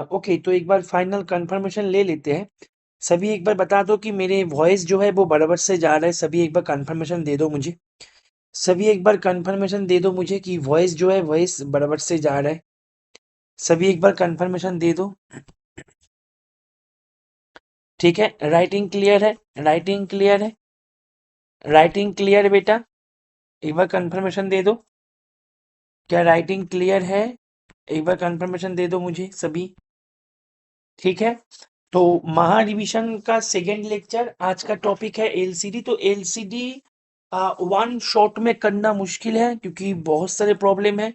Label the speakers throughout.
Speaker 1: Okay, तो एक बार final confirmation ले लेते हैं। सभी एक बार बता दो कि मेरे वॉइस जो है वो बराबर से जा रहा है। सभी एक बार कंफर्मेशन दे दो मुझे। सभी एक बार कंफर्मेशन दे दो मुझे कि वॉइस जो है वॉइस बराबर से जा रहा है। सभी एक बार कंफर्मेशन दे दो। ठीक है, राइटिंग क्लियर है? राइटिंग क्लियर है? राइटिंग क्लियर है बेटा? एक बार कंफर्मेशन दे दो। क्या राइटिंग क्लियर है? एक बार कंफर्मेशन दे दो मुझे सभी। ठीक है, तो महा रिवीजन का सेकेंड लेक्चर, आज का टॉपिक है एलसीडी। तो एलसीडी वन शॉट में करना मुश्किल है क्योंकि बहुत सारे प्रॉब्लम है।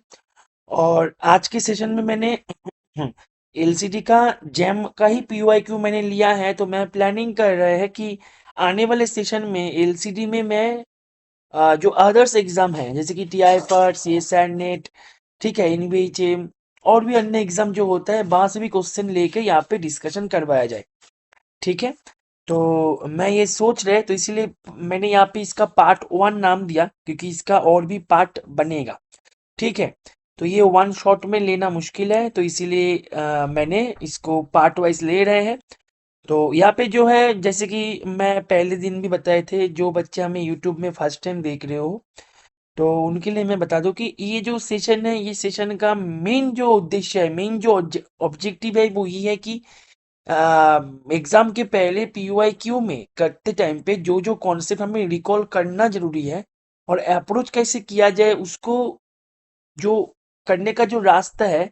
Speaker 1: और आज के सेशन में मैंने एलसीडी का जैम का ही पीवाईक्यू मैंने लिया है। तो मैं प्लानिंग कर रहा है कि आने वाले सेशन में एलसीडी में मैं जो अदर्स एग्जाम है जैसे कि टीआई पर सी एस नेट, ठीक है, एनवीएचए और भी अन्य एग्जाम जो होता है वहां से भी क्वेश्चन लेके यहाँ पे डिस्कशन करवाया जाए। ठीक है, तो मैं ये सोच रहे तो इसीलिए मैंने यहाँ पे इसका पार्ट वन नाम दिया क्योंकि इसका और भी पार्ट बनेगा। ठीक है, तो ये वन शॉट में लेना मुश्किल है तो इसीलिए मैंने इसको पार्ट वाइज ले रहे हैं। तो यहाँ पे जो है जैसे कि मैं पहले दिन भी बताए थे, जो बच्चे हमें यूट्यूब में फर्स्ट टाइम देख रहे हो तो उनके लिए मैं बता दूं कि ये जो सेशन है, ये सेशन का मेन जो उद्देश्य है, मेन जो ऑब्जेक्टिव है वो ये है कि एग्जाम के पहले पीवाईक्यू में करते टाइम पे जो जो कॉन्सेप्ट हमें रिकॉल करना जरूरी है और अप्रोच कैसे किया जाए उसको, जो करने का जो रास्ता है।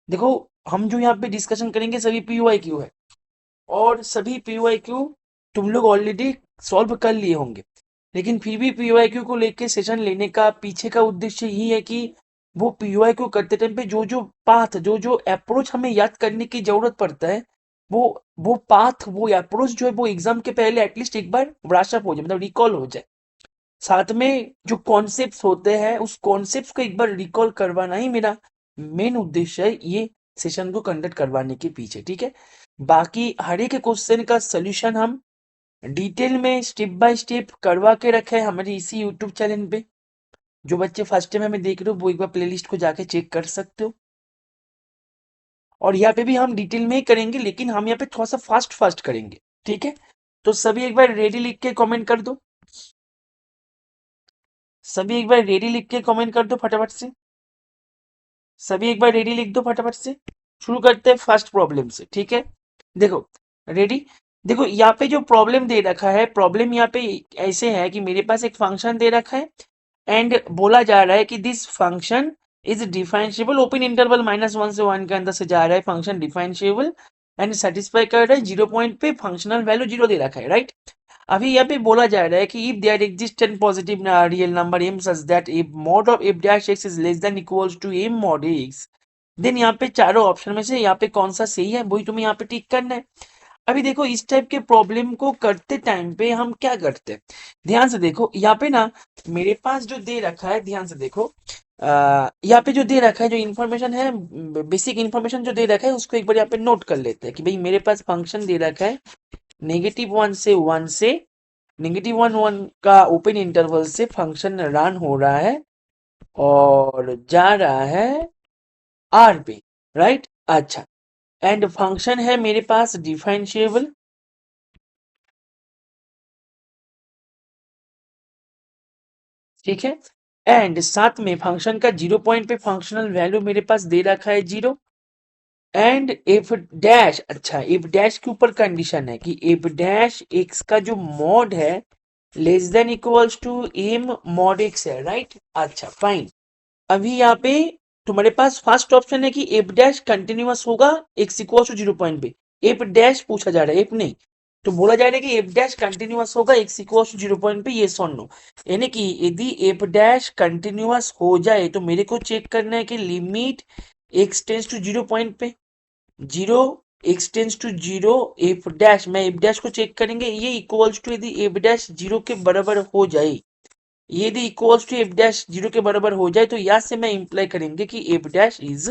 Speaker 1: देखो, हम जो यहाँ पे डिस्कशन करेंगे सभी पीवाईक्यू है और सभी पीवाईक्यू तुम लोग ऑलरेडी सॉल्व कर लिए होंगे। लेकिन फिर भी पीवाईक्यू को लेके सेशन लेने का पीछे का उद्देश्य यही है कि वो पीवाईक्यू करते टाइम पे जो जो पाथ, जो जो अप्रोच हमें याद करने की जरूरत पड़ता है, वो वो पाथ, वो अप्रोच जो है वो एग्जाम के पहले एटलीस्ट एक बार ब्रशअप हो जाए, मतलब रिकॉल हो जाए। साथ में जो कॉन्सेप्ट्स होते हैं उस कॉन्सेप्ट्स को एक बार रिकॉल करवाना ही मेरा मेन उद्देश्य है ये सेशन को कंडक्ट करवाने के पीछे। ठीक है, बाकी हर एक क्वेश्चन का सोल्यूशन हम डिटेल में स्टेप बाय स्टेप करवा के रखे हैं हमारे इसी यूट्यूब चैनल पे। जो बच्चे फर्स्ट टाइम हमें देख रहे हो वो एक बार प्लेलिस्ट को जाके चेक कर सकते हो। और यहाँ पे भी हम डिटेल में ही करेंगे लेकिन हम यहाँ पे थोड़ा सा फास्ट फास्ट करेंगे। ठीक है, तो सभी एक बार रेडी लिख के कमेंट कर दो। सभी एक बार रेडी लिख के कमेंट कर दो फटाफट से। सभी एक बार रेडी लिख दो फटाफट से। शुरू करते हैं फर्स्ट प्रॉब्लम से। ठीक है, देखो, रेडी। देखो यहाँ पे जो प्रॉब्लम दे रखा है, प्रॉब्लम यहाँ पे ऐसे है कि मेरे पास एक फंक्शन दे रखा है एंड बोला जा रहा है कि this function is differentiable open interval -1 से 1 के अंदर से जा रहा है, फंक्शन डिफाइंशियबल एंड सेटिस्फाई कर रहा है 0 पॉइंट पे, फंक्शनल वैल्यू 0 दे रखा है, राइट। अभी यहाँ पे बोला जा रहा है कि if there exist an positive real number m such that if mod of f dash x is less than equals to m mod x, then यहाँ पे चारों ऑप्शन में से यहाँ पे कौन सा सही है वही तुम्हें यहाँ पे टिक करना है। अभी देखो, इस टाइप के प्रॉब्लम को करते टाइम पे हम क्या करते हैं, ध्यान से देखो। यहाँ पे ना मेरे पास जो दे रखा है, ध्यान से देखो, यहाँ पे जो दे रखा है, जो इन्फॉर्मेशन है, बेसिक इन्फॉर्मेशन जो दे रखा है उसको एक बार यहाँ पे नोट कर लेते हैं कि भाई मेरे पास फंक्शन दे रखा है -1 से 1 से, -1 का ओपन इंटरवल से फंक्शन रन हो रहा है और जा रहा है आर पे, राइट। अच्छा, एंड फंक्शन है मेरे पास डिफरेंशिएबल। ठीक है, एंड साथ में फंक्शन का 0 पॉइंट पे फंक्शनल वैल्यू मेरे पास दे रखा है 0। एंड इफ डैश, अच्छा, इफ डैश के ऊपर कंडीशन है कि इफ डैश एक्स का जो मॉड है less than equals to m mod x है, राइट। अच्छा, फाइन। अभी यहाँ पे तुम्हारे पास फर्स्ट ऑप्शन है कि एफ डैश कंटिन्यूअस होगा एक्स इक्वल टू 0 पॉइंट पे। एफ डैश पूछा जा रहा है, एफ नहीं। तो बोला जा रहा है कि एफ डैश कंटिन्यूअस होगा एक्स इक्वल टू 0 पॉइंट पे, ये सुन लो। यानी कि यदि एफ डैश कंटिन्यूअस हो जाए तो मेरे को चेक करना है कि limit x tends to 0 point पे, 0 x tends to 0 f dash, मैं एफ डैश को चेक करेंगे, ये इक्वल्स टू यदि एफ डैश 0 के बराबर हो जाए, यदि इक्वल्स टू एफ डैश 0 के बराबर हो जाए तो यहां से मैं इंप्लाई करेंगे कि एफ डैश इज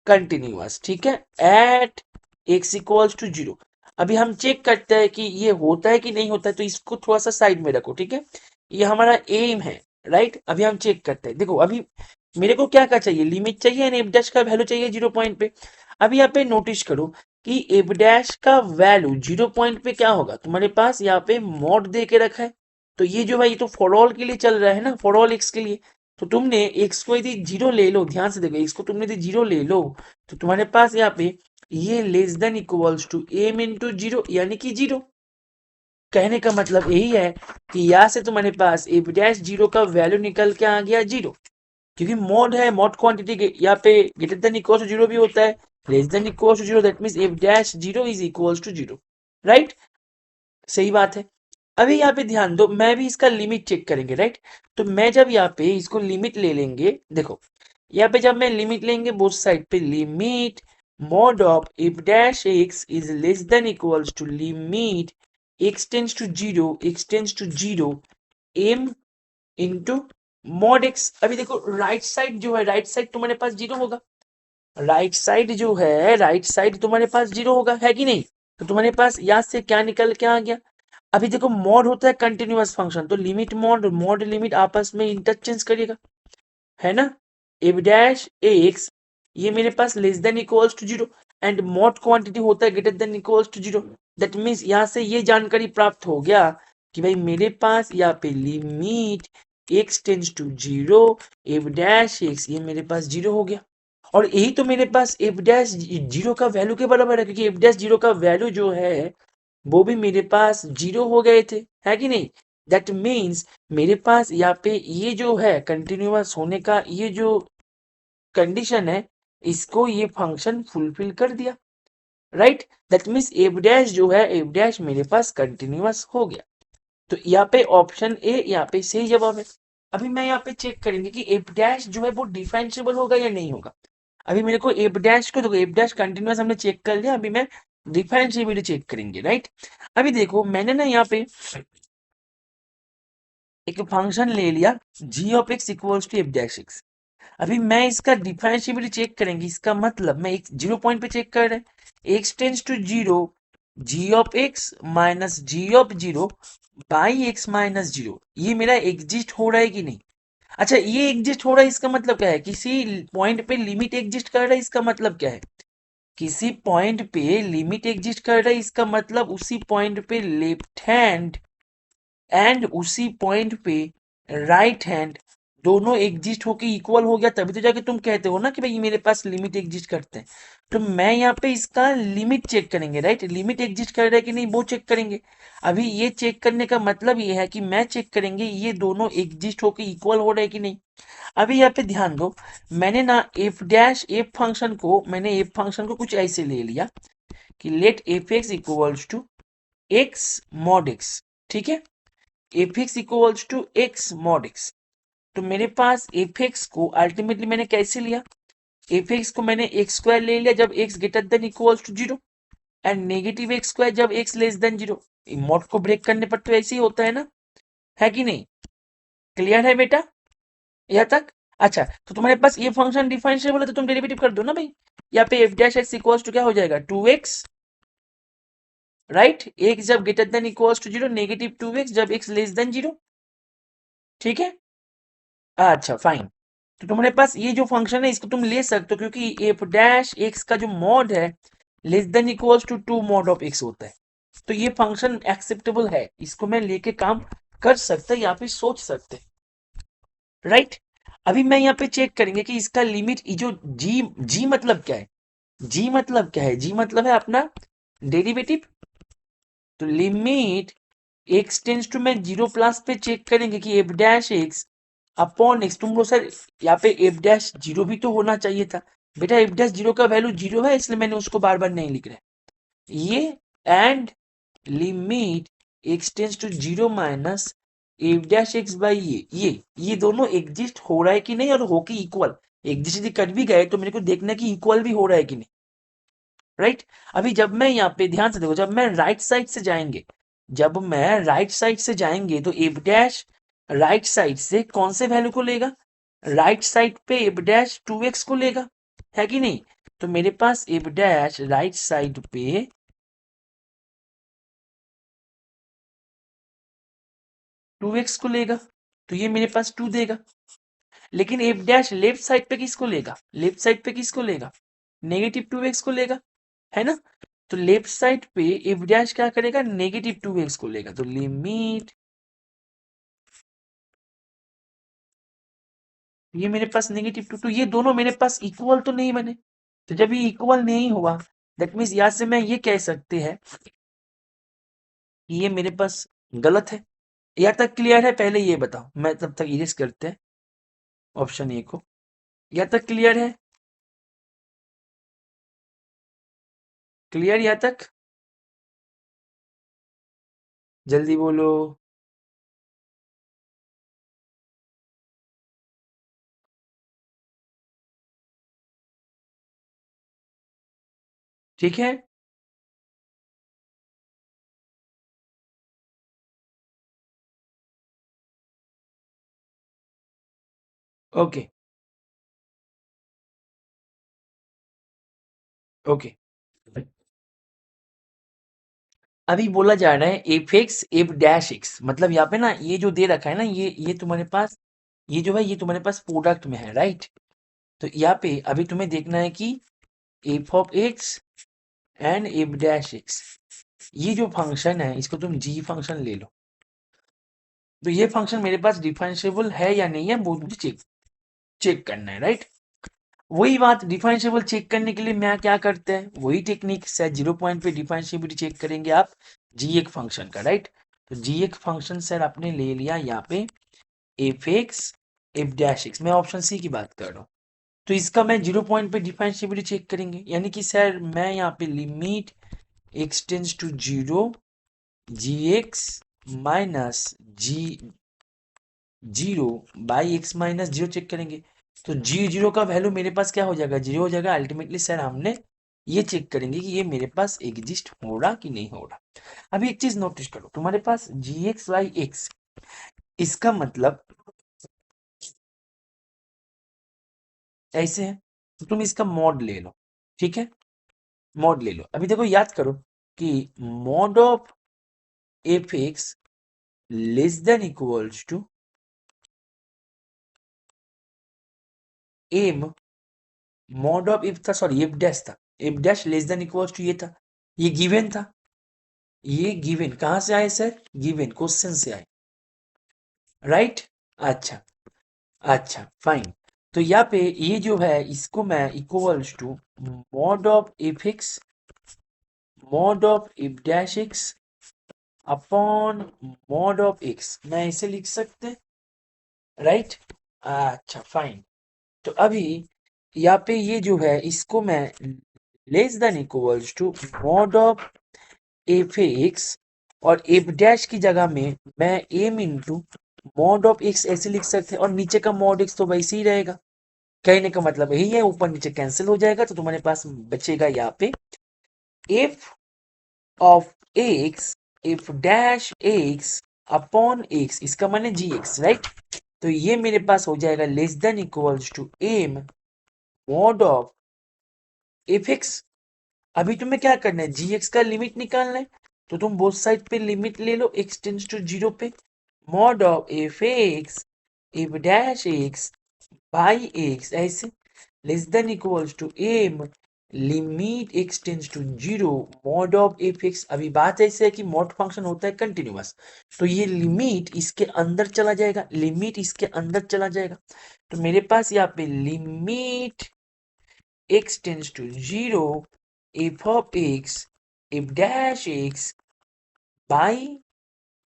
Speaker 1: कंटिन्यूअस। ठीक है, एट एक्स इक्वल्स टू 0। अभी हम चेक करते हैं कि ये होता है कि नहीं होता है, तो इसको थोड़ा सा साइड में रखो। ठीक है, ये हमारा एम है, राइट। अभी हम चेक करते हैं। देखो, अभी मेरे को क्या क्या चाहिए, लिमिट चाहिए एफ डैश का वैल्यू चाहिए 0 पॉइंट पे। अभी यहाँ पे नोटिस करो कि एफ डैश का वैल्यू 0 पॉइंट पे क्या होगा, तुम्हारे पास यहाँ पे मॉड दे के रखा है। तो ये जो भाई, ये तो फॉर ऑल के लिए चल रहा है ना, फॉर ऑल एक्स के लिए। तो तुमने एक्स को यदि जीरो ले लो, ध्यान से देखो, एक्स को तुमने यदि जीरो ले लो तो तुम्हारे पास यहाँ पे ये less than equals to m into zero, यानी कि जीरो। कहने का मतलब यही है कि यहाँ से तुम्हारे पास एफ डैश जीरो का वैल्यू निकल के आ गया जीरो, क्योंकि मॉड है, मॉड क्वांटिटी के यहाँ पे greater than equal to zero भी होता है, less than equal to zero, that means f dash zero is equals to zero. Right, सही बात है। अभी यहाँ पे ध्यान दो, मैं भी इसका लिमिट चेक करेंगे, राइट। तो मैं जब यहाँ पे इसको लिमिट ले लेंगे, देखो यहाँ पे जब मैं लिमिट लेंगे बोथ साइड पे, limit mod of f dash x is less than equals to limit x tends to zero, x tends to zero m into mod x. अभी देखो राइट साइड जो है, राइट साइड तुम्हारे पास zero होगा, right side जो है, right side तुम्हारे पास जीरो होगा, है कि नहीं। तो तुम्हारे पास यहाँ से क्या निकल के आ गया। अभी देखो मॉड होता है कंटिन्यूअस फंक्शन, तो लिमिट मॉड, मॉड लिमिट आपस में इंटरचेंज करिएगा, है ना। एफ डैश एक्स ये मेरे पास less than equals to zero, and mod quantity होता है greater than equals to zero. That means यहाँ से ये जानकारी प्राप्त हो गया कि भाई मेरे पास यहाँ पे limit x tends to zero, f dash x ये मेरे पास जीरो हो गया। और यही तो मेरे पास एफ डैश जीरो का वैल्यू के बराबर है, क्योंकि एफ डैश जीरो का वैल्यू जो है वो भी मेरे पास जीरो हो गए थे, है कि नहीं। दैट मीन्स मेरे पास यहाँ पे ये जो है कंटिन्यूअस होने का ये जो कंडीशन है, इसको ये फंक्शन फुलफिल कर दिया, right. That means F dash जो है, एफ डैश मेरे पास कंटिन्यूअस हो गया। तो यहाँ पे ऑप्शन ए यहाँ पे सही जवाब है। अभी मैं यहाँ पे चेक करेंगे कि एफ डैश जो है वो डिफरेंशिएबल होगा या नहीं होगा। अभी मेरे को एफ डैश को, देखो एफ डैश कंटिन्यूअस हमने चेक कर लिया, अभी मैं डिफरेंशिएबिलिटी चेक करेंगे, राइट। अभी देखो मैंने ना यहाँ पे एक फंक्शन ले लिया G of x equals to F dash x. अभी मैं इसका डिफरेंशिएबिलिटी चेक करेंगे, इसका मतलब मैं एक 0 पॉइंट पे चेक कर रहे हैं, x tends to zero, g of x minus g of zero by x minus zero, ये मेरा एग्जिस्ट हो रहा है कि नहीं। अच्छा, ये एग्जिस्ट हो रहा है, इसका मतलब क्या है, किसी पॉइंट पे लिमिट एग्जिस्ट कर रहा है, इसका मतलब क्या है, किसी पॉइंट पे लिमिट एग्जिस्ट कर रहा है, इसका मतलब उसी पॉइंट पे लेफ्ट हैंड एंड उसी पॉइंट पे राइट हैंड दोनों एग्जिस्ट होके इक्वल हो गया, तभी तो जाके तुम कहते हो ना कि भाई मेरे पास लिमिट एग्जिस्ट करते हैं। तो मैं यहाँ पे इसका लिमिट चेक करेंगे, राइट, लिमिट एग्जिस्ट कर रहा है कि नहीं वो चेक करेंगे। अभी ये चेक करने का मतलब ये है कि मैं चेक करेंगे ये दोनों एग्जिस्ट होके इक्वल हो रहे हैं कि नहीं। अभी यहाँ पे ध्यान दो, मैंने ना एफ डैश एफ फंक्शन को, मैंने एफ फंक्शन को कुछ ऐसे ले लिया कि let F x equals to x mod x, ठीक है, F x equals to x mod x. तो मेरे पास एफ एक्स को अल्टीमेटली मैंने कैसे लिया, एफ एक्स को मैंने एक्स स्क्वायर ले लिया जब x greater than equals to zero, and negative x square जब x less than zero. Mod को ब्रेक करने पर तो ऐसे ही होता है ना, है कि नहीं। क्लियर है बेटा यहाँ तक। अच्छा, तो तुम्हारे पास ये फंक्शन डिफरेंशिएबल है तो तुम डेरिवेटिव कर दो ना भाई। यहाँ पे f dash x equals to क्या हो जाएगा, 2x, राइट, एक्स जब greater than equals to zero, negative 2x जब एक्स लेस देन जीरो, ठीक है। अच्छा फाइन, तो तुम्हारे पास ये जो फंक्शन है इसको तुम ले सकते हो, क्योंकि एफ डैश एक्स का जो मॉड है less than equals to two mod of x होता है। तो ये फंक्शन एक्सेप्टेबल है, इसको मैं लेके काम कर सकता है, यहाँ पे सोच सकते हैं, राइट। अभी मैं यहाँ पे चेक करेंगे कि इसका लिमिट जो जी, जी मतलब क्या है, जी मतलब क्या है, जी मतलब है अपना डेरिवेटिव। तो लिमिट एक्स टेंस टू, मैं जीरो प्लस पे चेक करेंगे कि f dash x upon x. तुम लोग सर यहाँ पे एफ डैश जीरो भी तो होना चाहिए था, बेटा एफ डैश जीरो का वैल्यू जीरो है इसलिए मैंने उसको बार बार नहीं लिख रहा ये। And limit x tends to zero minus f dash x by ये दोनों एग्जिस्ट हो रहा है कि नहीं, और हो कि इक्वल, एग्जिस्ट यदि कर भी गए तो मेरे को देखना कि इक्वल भी हो रहा है कि नहीं, राइट। अभी जब मैं यहाँ पे ध्यान से देखो, जब मैं राइट साइड से जाएंगे, जब मैं राइट साइड से जाएंगे तो एफ डैश राइट साइड से कौन से वैल्यू को लेगा, राइट साइड पे एफ डैश 2x को लेगा, है कि नहीं। तो मेरे पास एफ डैश राइट साइड पे 2x को लेगा, तो ये मेरे पास 2 देगा। लेकिन एफ डैश लेफ्ट साइड पे किसको लेगा, लेफ्ट साइड पे किसको लेगा, -2x को लेगा, है ना। तो लेफ्ट साइड पे एफ डैश क्या करेगा, -2x को लेगा। तो लिमिट, ये मेरे पास -2 तो ये दोनों मेरे पास इक्वल तो नहीं बने। तो जब ये इक्वल नहीं हुआ, दैट मीन्स यहाँ से मैं ये कह सकते हैं कि ये मेरे पास गलत है। यहाँ तक क्लियर है, पहले ये बताओ, मैं तब तक इरेज करते हैं ऑप्शन ए को। यहाँ तक क्लियर है, क्लियर यहाँ तक, जल्दी बोलो। ठीक है, ओके ओके। अभी बोला जा रहा है F x F dash x, मतलब यहाँ पे ना ये जो दे रखा है ना, ये तुम्हारे पास, ये जो है ये तुम्हारे पास प्रोडक्ट में है, राइट। तो यहाँ पे अभी तुम्हें देखना है कि F of x and F dash x, ये जो फंक्शन है इसको तुम जी फंक्शन ले लो। तो ये फंक्शन मेरे पास डिफरेंशिएबल है या नहीं है, वो मुझे चेक चेक करना है, राइट। वही बात, डिफरेंशिएबल चेक करने के लिए मैं क्या करते हैं, वही टेक्निक से 0 पॉइंट पे डिफरेंशिएबिलिटी चेक करेंगे आप जी एक फंक्शन का, राइट। तो जी एक फंक्शन सर आपने ले लिया यहाँ पे F x F dash x, मैं ऑप्शन सी की बात कर रहा हूँ। तो इसका मैं 0 पॉइंट पे डिफरेंशिएबिलिटी चेक करेंगे, यानी कि सर मैं यहाँ पे limit x tends to 0 g x minus g 0/x-0 check करेंगे। तो जी जीरो का वैल्यू मेरे पास क्या हो जाएगा, 0 हो जाएगा। अल्टीमेटली सर हमने ये चेक करेंगे कि ये मेरे पास एग्जिस्ट हो रहा कि नहीं हो रहा। अभी एक चीज नोटिस करो, तुम्हारे पास gx/x, इसका मतलब ऐसे है, तो तुम इसका मॉड ले लो, ठीक है, मॉड ले लो। अभी देखो याद करो कि mod of F x less than equals to m mod of f था, सॉरी एफ डैश था, f dash less than equals to ये था, ये गिवन था। ये गिवन कहां से आए सर, गिवन क्वेश्चन से आए, राइट। अच्छा, अच्छा फाइन। तो यहाँ पे ये जो है इसको मैं equals to mod of f dash x upon mod of x, मैं ऐसे लिख सकते, राइट। अच्छा फाइन। तो अभी यहाँ पे ये जो है इसको मैं less than equals to mod of F x, और एफ डैश की जगह में मैं m into mod of x ऐसे लिख सकते हैं, और नीचे का मॉड एक्स तो वैसे ही रहेगा। कहने का मतलब यही है, ऊपर नीचे कैंसिल हो जाएगा, तो तुम्हारे पास बचेगा यहाँ पे F of x F dash x upon x, इसका माने जी एक्स, राइट। तो ये मेरे पास हो जाएगा less than equals to m mod of F x. अभी तुम्हें क्या करना है, जी एक्स का लिमिट निकालना है, तो तुम बोथ साइड पे लिमिट ले लो एक्स टेंस टू 0 पे, mod of F x F dash x by x ऐसे, less than equals to M limit x tends to 0 mod of F x. अभी बात ऐसे है कि मॉड फंक्शन होता है कंटिन्यूअस, तो ये लिमिट इसके अंदर चला जाएगा, लिमिट इसके अंदर चला जाएगा। तो मेरे पास यहाँ पे limit x tends to 0 f of x f dash x by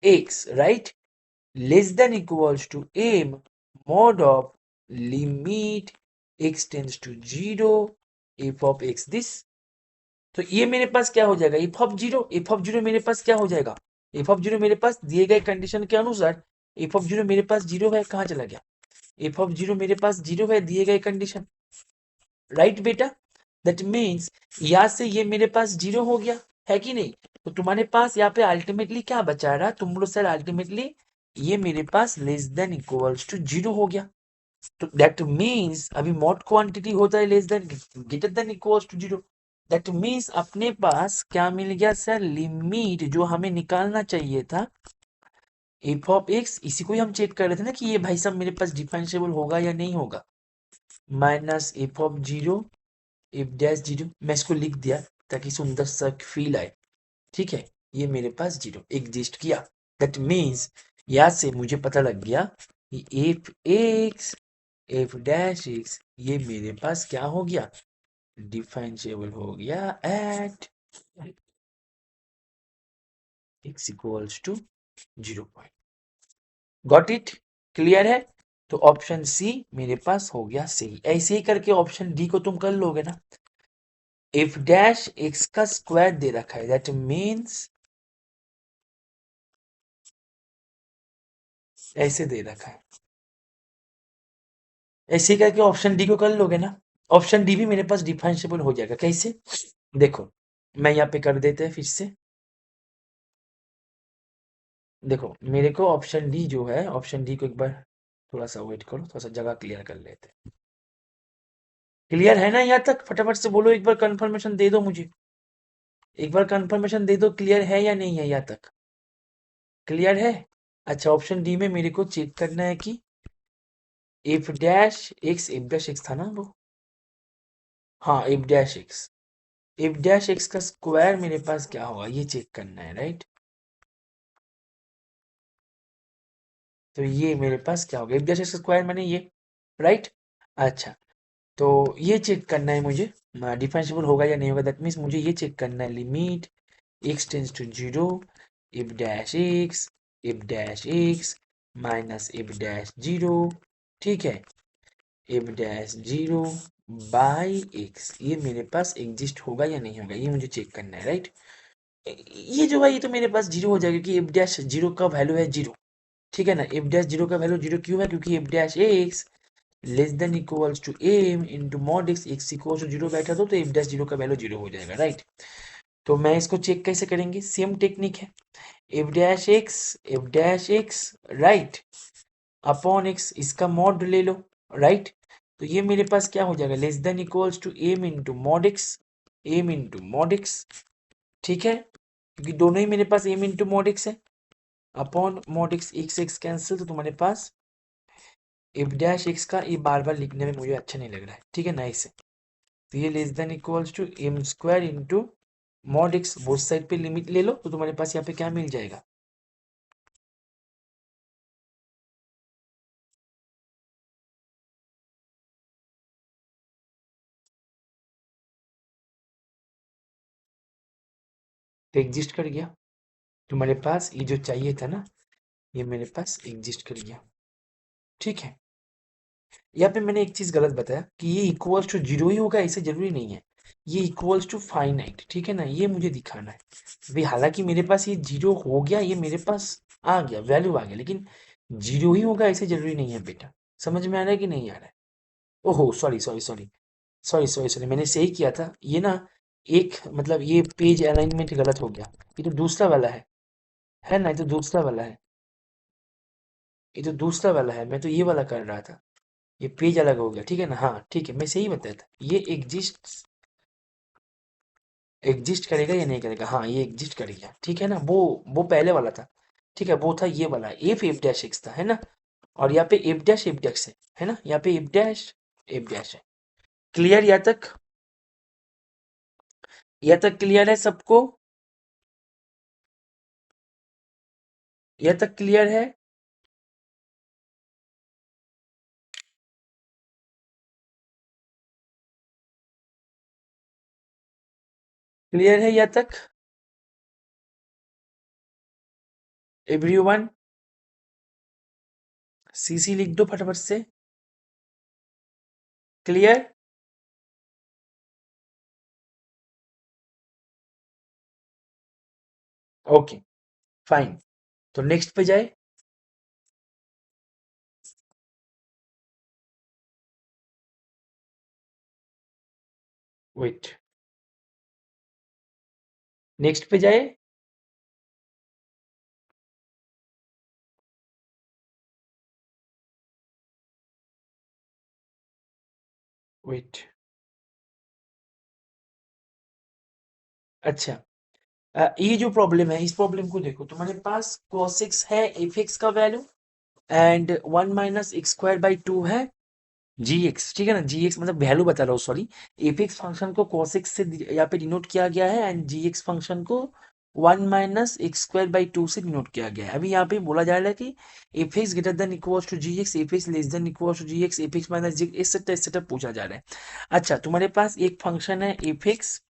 Speaker 1: x, right, less than equals to m mod of limit x tends to 0 f of x this। तो ये मेरे पास क्या हो जाएगा, f of 0 मेरे पास क्या हो जाएगा, f of 0 मेरे पास दिए गए कंडीशन के अनुसार f of 0 मेरे पास 0 है, कहाँ चला गया, f of 0 मेरे पास 0 है दिए गए कंडीशन, राइट बेटा। दैट मीन्स यहाँ से ये मेरे पास 0 हो गया, है कि नहीं। तो तुम्हारे पास यहाँ पे अल्टीमेटली क्या बचा रहा, तुम लोग सर अल्टीमेटली ये मेरे पास लेस देन इक्वल्स टू 0 हो गया। तो दैट मीन्स अभी मॉड क्वांटिटी होता है less than greater than equals to 0, that means अपने पास क्या मिल गया सर, लिमिट जो हमें निकालना चाहिए था एफ ऑफ एक्स, इसी को ही हम चेक कर रहे थे ना कि ये भाई साहब मेरे पास डिफरेंशिएबल होगा या नहीं होगा, minus F of 0 if dash zero, मैं इसको लिख दिया ताकि सुंदर सा फील आए, ठीक है। ये मेरे पास जीरो एग्जिस्ट किया, दैट मीन्स यहाँ से मुझे पता लग गया कि एफ डैश एक्स ये मेरे पास क्या हो गया, डिफरेंशिएबल हो गया at x equals to 0 got it, clear है। तो ऑप्शन सी मेरे पास हो गया सही। ऐसे ही करके ऑप्शन डी को तुम कर लोगे ना। इफ डैश एक्स का स्क्वायर दे रखा है, दैट मीन्स ऐसे दे रखा है, ऐसे करके ऑप्शन डी को कर लोगे ना। ऑप्शन डी भी मेरे पास डिफरेंशिएबल हो जाएगा। कैसे, देखो मैं यहाँ पे कर देते हैं फिर से। देखो मेरे को ऑप्शन डी जो है, ऑप्शन डी को एक बार थोड़ा सा वेट करो, थोड़ा सा जगह क्लियर कर लेते हैं। क्लियर है ना यहाँ तक, फटाफट से बोलो, एक बार कंफर्मेशन दे दो मुझे, एक बार कंफर्मेशन दे दो क्लियर है या नहीं है यहाँ तक, क्लियर है। अच्छा, ऑप्शन डी में मेरे को चेक करना है कि एफ डैश एक्स था ना वो, हाँ एफ डैश एक्स का स्क्वायर मेरे पास क्या होगा ये चेक करना है, राइट। तो ये मेरे पास क्या होगा, एफ डैश एक्स का स्क्वायर मैंने ये, राइट। अच्छा, तो ये चेक करना है मुझे डिफरेंशिएबल होगा या नहीं होगा, दैट मीन्स मुझे ये चेक करना है limit x tends to zero f dash x minus f dash zero, ठीक है, f dash zero by x ये मेरे पास एग्जिस्ट होगा या नहीं होगा, ये मुझे चेक करना है, राइट। ये जो है ये तो मेरे पास जीरो हो जाएगा कि इफ डैश जीरो का वैल्यू है जीरो, ठीक है ना। इफ डैश जीरो का वैल्यू जीरो क्यों है, क्योंकि f dash x less than equals to m into mod x equals to zero बैठा तो एफ डैश जीरो का वैल्यू जीरो हो जाएगा, राइट। तो मैं इसको चेक कैसे करेंगे, सेम टेक्निक है, f dash x right upon x, इसका मॉड ले लो, राइट। तो ये मेरे पास क्या हो जाएगा, less than equals to m into mod x, ठीक है, क्योंकि दोनों ही मेरे पास एम इंटू मॉड एक्स है, upon mod x x cancel, तो तुम्हारे पास एफ डैश एक्स का ये बार बार लिखने में मुझे अच्छा नहीं लग रहा है, ठीक है ना, इसे। तो ये less than equals to m square into mod x, both side पे लिमिट ले लो, तो तुम्हारे पास यहाँ पे क्या मिल जाएगा, तो एग्जिस्ट कर गया तुम्हारे पास, ये जो चाहिए था ना ये मेरे पास एग्जिस्ट कर गया, ठीक है। यहाँ पे मैंने एक चीज गलत बताया कि ये इक्वल्स टू जीरो ही होगा, ऐसे जरूरी नहीं है, ये इक्वल्स टू फाइनाइट, ठीक है ना, ये मुझे दिखाना है। भाई हालांकि मेरे पास ये जीरो हो गया, ये मेरे पास आ गया, वैल्यू आ गया, लेकिन जीरो ही होगा ऐसे जरूरी नहीं है बेटा, समझ में आ रहा है कि नहीं आ रहा है। ओहो सॉरी, मैंने सही किया था ये ना, एक मतलब ये पेज अलाइनमेंट गलत हो गया, ये तो दूसरा वाला है ना, ये तो दूसरा वाला है, ये तो दूसरा वाला है, मैं तो ये वाला कर रहा था, ये पेज अलग हो गया, ठीक है ना, हाँ ठीक है, मैं सही बताया था, ये एग्जिस्ट करेगा या नहीं करेगा, हाँ ये एग्जिस्ट करेगा, ठीक है ना, वो पहले वाला था, ठीक है, वो था ये वाला एफ डैश एक्स था, है ना। और यहाँ पे एफ डैश है ना, यहाँ पे एफ डैश है। क्लियर यहाँ तक क्लियर है सबको, यहाँ तक क्लियर है, क्लियर है यहाँ तक एवरीवन, सीसी लिख दो फटाफट से, क्लियर। ओके फाइन, तो नेक्स्ट पे जाए, वेट, नेक्स्ट पे जाए, वेट, अच्छा। ये जो प्रॉब्लम है इस प्रॉब्लम को देखो, तुम्हारे पास cos x है एफ एक्स का value and one minus x square by two है जी एक्स, ठीक है ना, जी एक्स मतलब वैल्यू बता रहा हूँ, सॉरी। एफ एक्स फंक्शन को कॉस एक्स से यहाँ पे डिनोट किया गया है, एंड जी एक्स फंक्शन को 1 - x² by 2 से डिनोट किया गया है। अभी यहाँ पे बोला जा रहा है कि F x greater than equals to ji x, f x less than equals to ji x, f x minus g etcetera पूछा जा रहा है। अच्छा, तुम्हारे पास एक फंक्शन है एफ एक्स,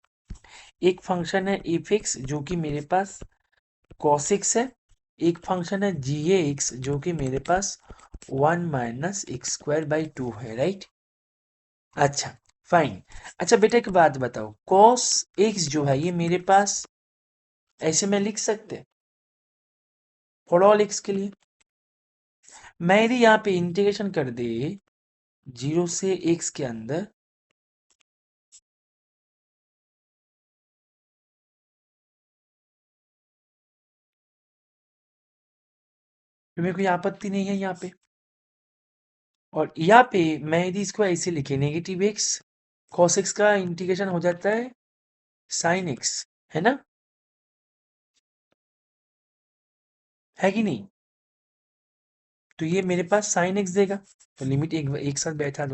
Speaker 1: एक फंक्शन है एफ एक्स जो कि मेरे पास cos x है, एक फंक्शन है जी एक्स जो कि मेरे पास 1 - x² by 2 है, राइट। अच्छा, फाइन। अच्छा बेटा एक बात बताओ, cos x जो है ये मेरे पास ऐसे में लिख सकते फॉर ऑल x के लिए। मैं यदि यहाँ पे इंटीग्रेशन कर दे 0 से x के अंदर, तो मेरे कोई आपत्ति नहीं है यहाँ पे। और यहाँ पे मैं यदि इसको ऐसे लिखे नेगेटिव x, cos x का इंटीग्रेशन हो जाता है sin x, है ना, है कि नहीं। तो ये मेरे पास sin x देगा, तो लिमिट एक साथ बैठा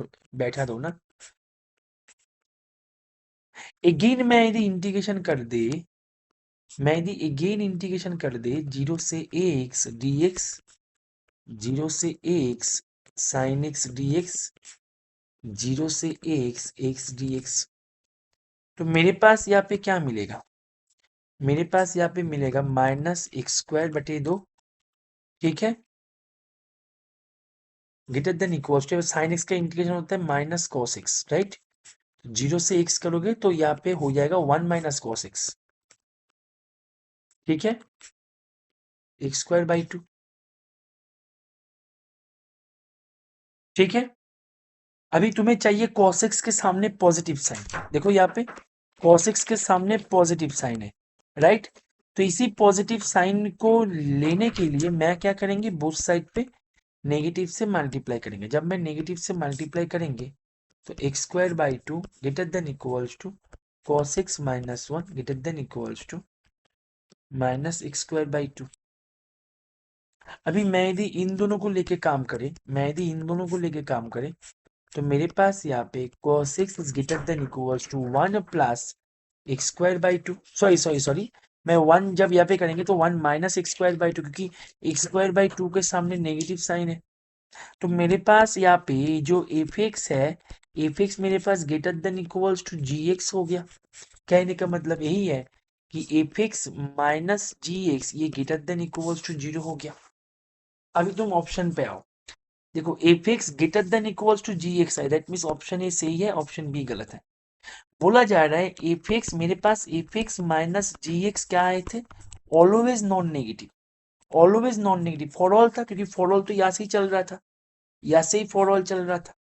Speaker 1: दो ना। अगेन मैं यदि इंटीग्रेशन कर दे, मैं यदि अगेन इंटीग्रेशन कर दे 0 से x dx, 0 से x sin x dx, 0 से x dx, तो मेरे पास यहाँ पे क्या मिलेगा, मेरे पास यहाँ पे मिलेगा -x²/2, ठीक है, greater than equal to sine x का इंटीग्रेशन होता है -cos x, राइट। 0 से x करोगे तो यहाँ पे हो जाएगा 1 - cos x, ठीक है, x²/2, ठीक है। अभी तुम्हें चाहिए cos x के सामने पॉजिटिव साइन, देखो यहाँ पे cos x के सामने पॉजिटिव साइन है, राइट। तो इसी पॉजिटिव साइन को लेने के लिए मैं क्या करेंगे, बोथ साइड पे नेगेटिव से मल्टीप्लाई करेंगे। जब मैं नेगेटिव से मल्टीप्लाई करेंगे तो x²/2 greater than equals to cos x -1 greater than equals to -x²/2। अभी मैं यदि इन दोनों को लेके काम करें, मैं यदि इन दोनों को लेके काम करें, तो मेरे पास यहाँ पे cos x is greater than equals to 1 + x²/2, sorry, मैं 1 जब यहाँ पे करेंगे तो 1 - x²/2, क्योंकि x²/2 के सामने नेगेटिव साइन है। तो मेरे पास यहाँ पे जो एफ एक्स है, एफ एक्स मेरे पास greater than equals to ji x हो गया। कहने का मतलब यही है कि F x minus G x ये ग्रेटर देन इक्वल्स टू 0 हो गया। अभी तुम ऑप्शन पे आओ, देखो F x greater than equals to ji x है, दैट मीन्स ऑप्शन ए सही है, ऑप्शन बी गलत है। बोला जा रहा है एफ एक्स, मेरे पास f x minus G x क्या आए थे, always non negative, always non negative for all था, क्योंकि फॉर ऑल तो यहाँ से ही चल रहा था, यहाँ से ही फॉर ऑल चल रहा था।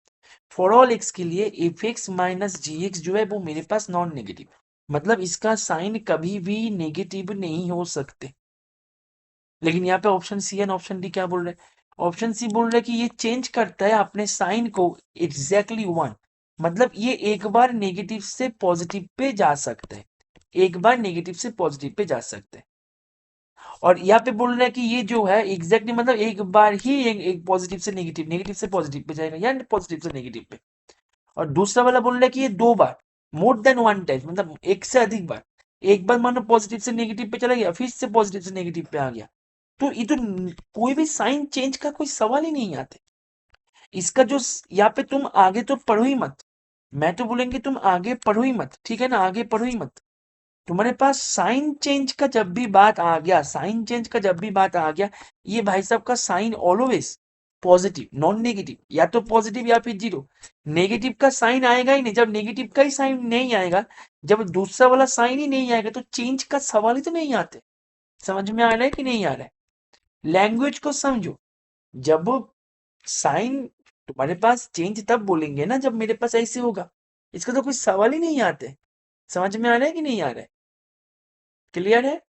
Speaker 1: फॉर ऑल एक्स के लिए F x minus G x जो है वो मेरे पास नॉन नेगेटिव, मतलब इसका साइन कभी भी नेगेटिव नहीं हो सकते। लेकिन यहाँ पे option C and option D क्या बोल रहे हैं, ऑप्शन सी बोल रहे हैं कि ये चेंज करता है अपने साइन को एग्जैक्टली 1, मतलब ये एक बार नेगेटिव से पॉजिटिव पे जा सकते हैं, एक बार नेगेटिव से पॉजिटिव पे जा सकते हैं। और यहाँ पे बोल रहे हैं कि ये जो है एग्जैक्टली मतलब एक बार ही एक पॉजिटिव से नेगेटिव, नेगेटिव से पॉजिटिव पे जाएगा या पॉजिटिव से नेगेटिव पे। और दूसरा वाला बोल रहा है कि ये 2 बार, मोर देन 1 टाइम, मतलब एक से अधिक बार, एक बार मानो पॉजिटिव से नेगेटिव पे चला गया, फिर से पॉजिटिव से नेगेटिव पे आ गया, तो ये तो कोई भी साइन चेंज का कोई सवाल ही नहीं आते। इसका जो यहाँ पे तुम आगे तो पढ़ो ही मत, मैं तो बोलेंगे तुम आगे पढ़ो ही मत, ठीक है ना, आगे पढ़ो ही मत। तुम्हारे पास साइन चेंज का जब भी बात आ गया, साइन चेंज का जब भी बात आ गया, ये भाई साहब का sign always positive non negative, या तो पॉजिटिव या फिर 0, नेगेटिव का साइन आएगा ही नहीं। जब नेगेटिव का ही साइन नहीं आएगा, जब दूसरा वाला साइन ही नहीं आएगा, तो चेंज का सवाल ही तो नहीं आते। समझ में आ रहा है कि नहीं आ रहा है, लैंग्वेज को समझो। जब साइन तुम्हारे पास चेंज तब बोलेंगे ना जब मेरे पास ऐसे होगा, इसका तो कोई सवाल ही नहीं आते। समझ में आ रहा है कि नहीं आ रहा है, क्लियर है।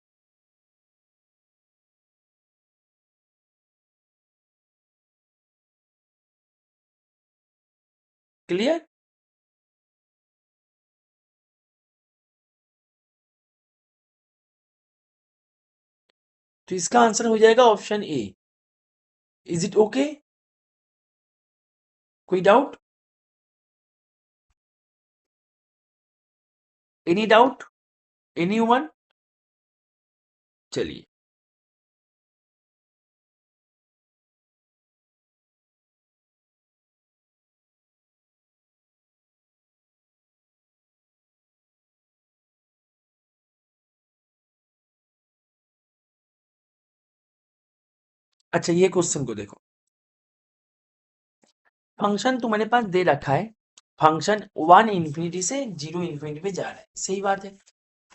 Speaker 1: क्लियर, तो इसका आंसर हो जाएगा option A. Is it okay, कोई doubt. Any doubt, anyone? चलिए, अच्छा ये क्वेश्चन को देखो। फंक्शन तुम्हारे पास दे रखा है, फंक्शन 1 इंफिनिटी से 0 इंफिनिटी पे जा रहा है, सही बात है।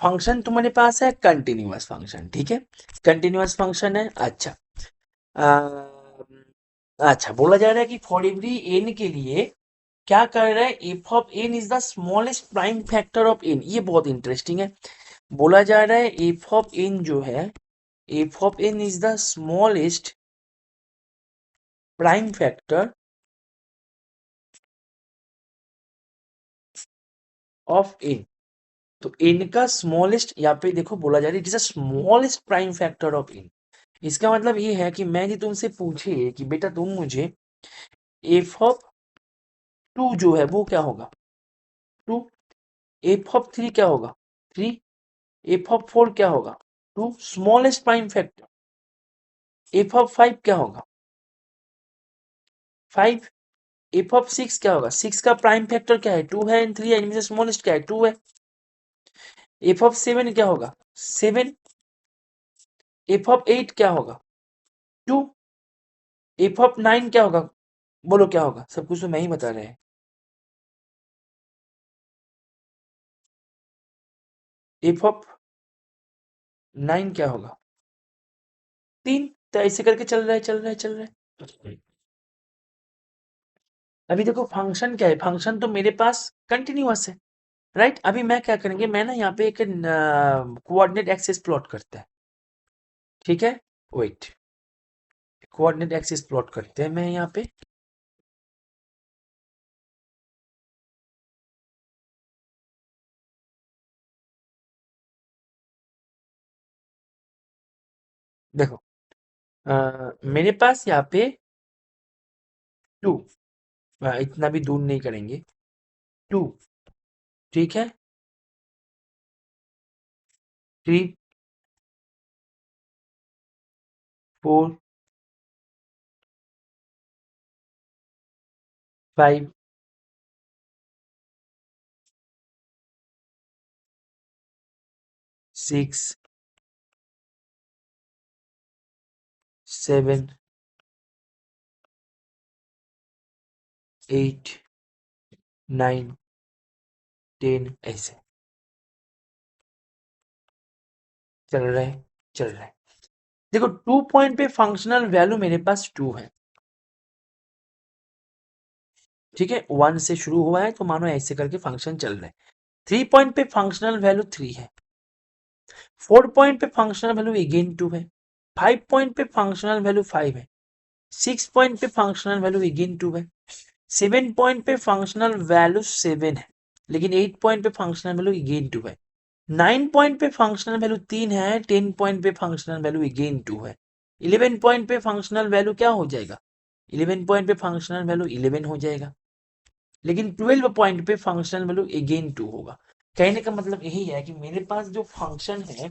Speaker 1: फंक्शन तुम्हारे पास है कंटिन्यूअस फंक्शन, ठीक है, कंटिन्यूअस फंक्शन है। अच्छा, अच्छा बोला जा रहा है कि फॉर एवरी एन के लिए क्या कर रहा है, F of N is the smallest prime factor of N. ये बहुत इंटरेस्टिंग है। बोला जा रहा है एफ ऑफ एन जो है, F of N is the smallest prime factor of N. तो एन का स्मॉलेस्ट यहाँ पे देखो बोला जा रहा है, it is the smallest prime factor of N. इसका मतलब ये है कि मैं यदि तुमसे पूछे कि बेटा तुम मुझे एफ ऑफ 2 जो है वो क्या होगा, 2। एफ ऑफ 3 क्या होगा, 3। एफ ऑफ 4 क्या होगा, 2, smallest prime factor. F of 5 क्या होगा, 5। एफ ऑफ 6 क्या होगा, 6 का प्राइम फैक्टर क्या है, 2 है, एंड 3 है, इनमें से स्मॉलेस्ट क्या है, 2 है। एफ ऑफ 7 क्या होगा, 7। एफ ऑफ 8 क्या होगा, 2। एफ ऑफ 9 क्या होगा, बोलो क्या होगा, सब कुछ तो मैं ही बता रहे हैं। एफ ऑफ 9 क्या होगा, 3। तो ऐसे करके चल रहा है, चल रहा है, चल रहा है। अभी देखो फंक्शन क्या है, फंक्शन तो मेरे पास कंटिन्यूअस है, राइट। अभी मैं क्या करेंगे, मैं ना यहाँ पे एक कोऑर्डिनेट एक्सिस प्लॉट करता है, ठीक है। वेट, कोऑर्डिनेट एक्सिस प्लॉट करते हैं मैं यहाँ पे। देखो मेरे पास यहाँ पे 2, इतना भी दूर नहीं करेंगे, 2, ठीक है, 3, 4, 5, 6, 7, 8, 9, 10, ऐसे चल रहा है, चल रहा है। देखो 2 पॉइंट पे फंक्शनल वैल्यू मेरे पास 2 है, ठीक है, 1 से शुरू हुआ है तो मानो ऐसे करके फंक्शन चल रहा है। 3 पॉइंट पे फंक्शनल वैल्यू 3 है, 4 पॉइंट पे फंक्शनल वैल्यू अगेन 2 है, 5 पॉइंट पे फंक्शनल वैल्यू 5 है, 6 पॉइंट पे फंक्शनल वैल्यू अगेन 2 है, 7 पॉइंट पे फंक्शनल वैल्यू 7 है, लेकिन 8 पॉइंट पे फंक्शनल वैल्यू अगेन 2 है, 9 पॉइंट पे फंक्शनल वैल्यू 3 है, 10 पॉइंट पे फंक्शनल वैल्यू अगेन 2 है, 11 पॉइंट पे फंक्शनल वैल्यू क्या हो जाएगा, 11 पॉइंट पे फंक्शनल वैल्यू 11 हो जाएगा, लेकिन 12 पॉइंट पे फंक्शनल वैल्यू अगेन 2 होगा। कहने का मतलब यही है कि मेरे पास जो फंक्शन है,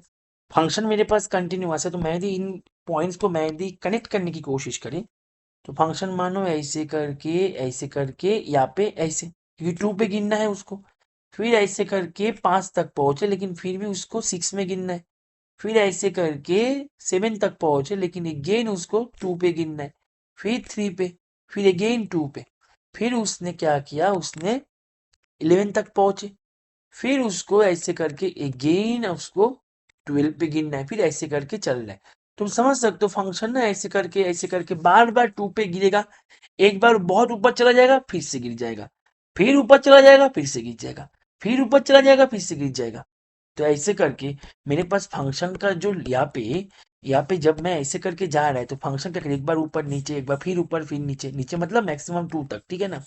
Speaker 1: फंक्शन मेरे पास कंटिन्यूअस है, तो मैं यदि इन पॉइंट्स को मैं यदि कनेक्ट करने की कोशिश करें तो फंक्शन मानो ऐसे करके यहाँ पे ऐसे, क्योंकि 2 पे गिनना है उसको, फिर ऐसे करके 5 तक पहुंचे लेकिन फिर भी उसको 6 में गिनना है, फिर ऐसे करके 7 तक पहुंचे लेकिन अगेन उसको 2 पे गिनना है, फिर 3 पे, फिर अगेन 2 पे, फिर उसने क्या किया, उसने 11 तक पहुंचे, फिर उसको ऐसे करके अगेन उसको 12 पे गिनना है, फिर ऐसे करके चल रहा है। तुम समझ सकते हो फंक्शन ना ऐसे करके बार बार 2 पे गिरेगा, एक बार बहुत ऊपर चला जाएगा फिर से गिर जाएगा, फिर ऊपर चला जाएगा फिर से गिर जाएगा, फिर ऊपर चला जाएगा फिर से गिर जाएगा। तो ऐसे करके मेरे पास फंक्शन का जो यहाँ पे जब मैं ऐसे करके जा रहा है तो फंक्शन का एक बार ऊपर नीचे, एक बार फिर ऊपर फिर नीचे, नीचे मतलब मैक्सिमम 2 तक, ठीक है ना,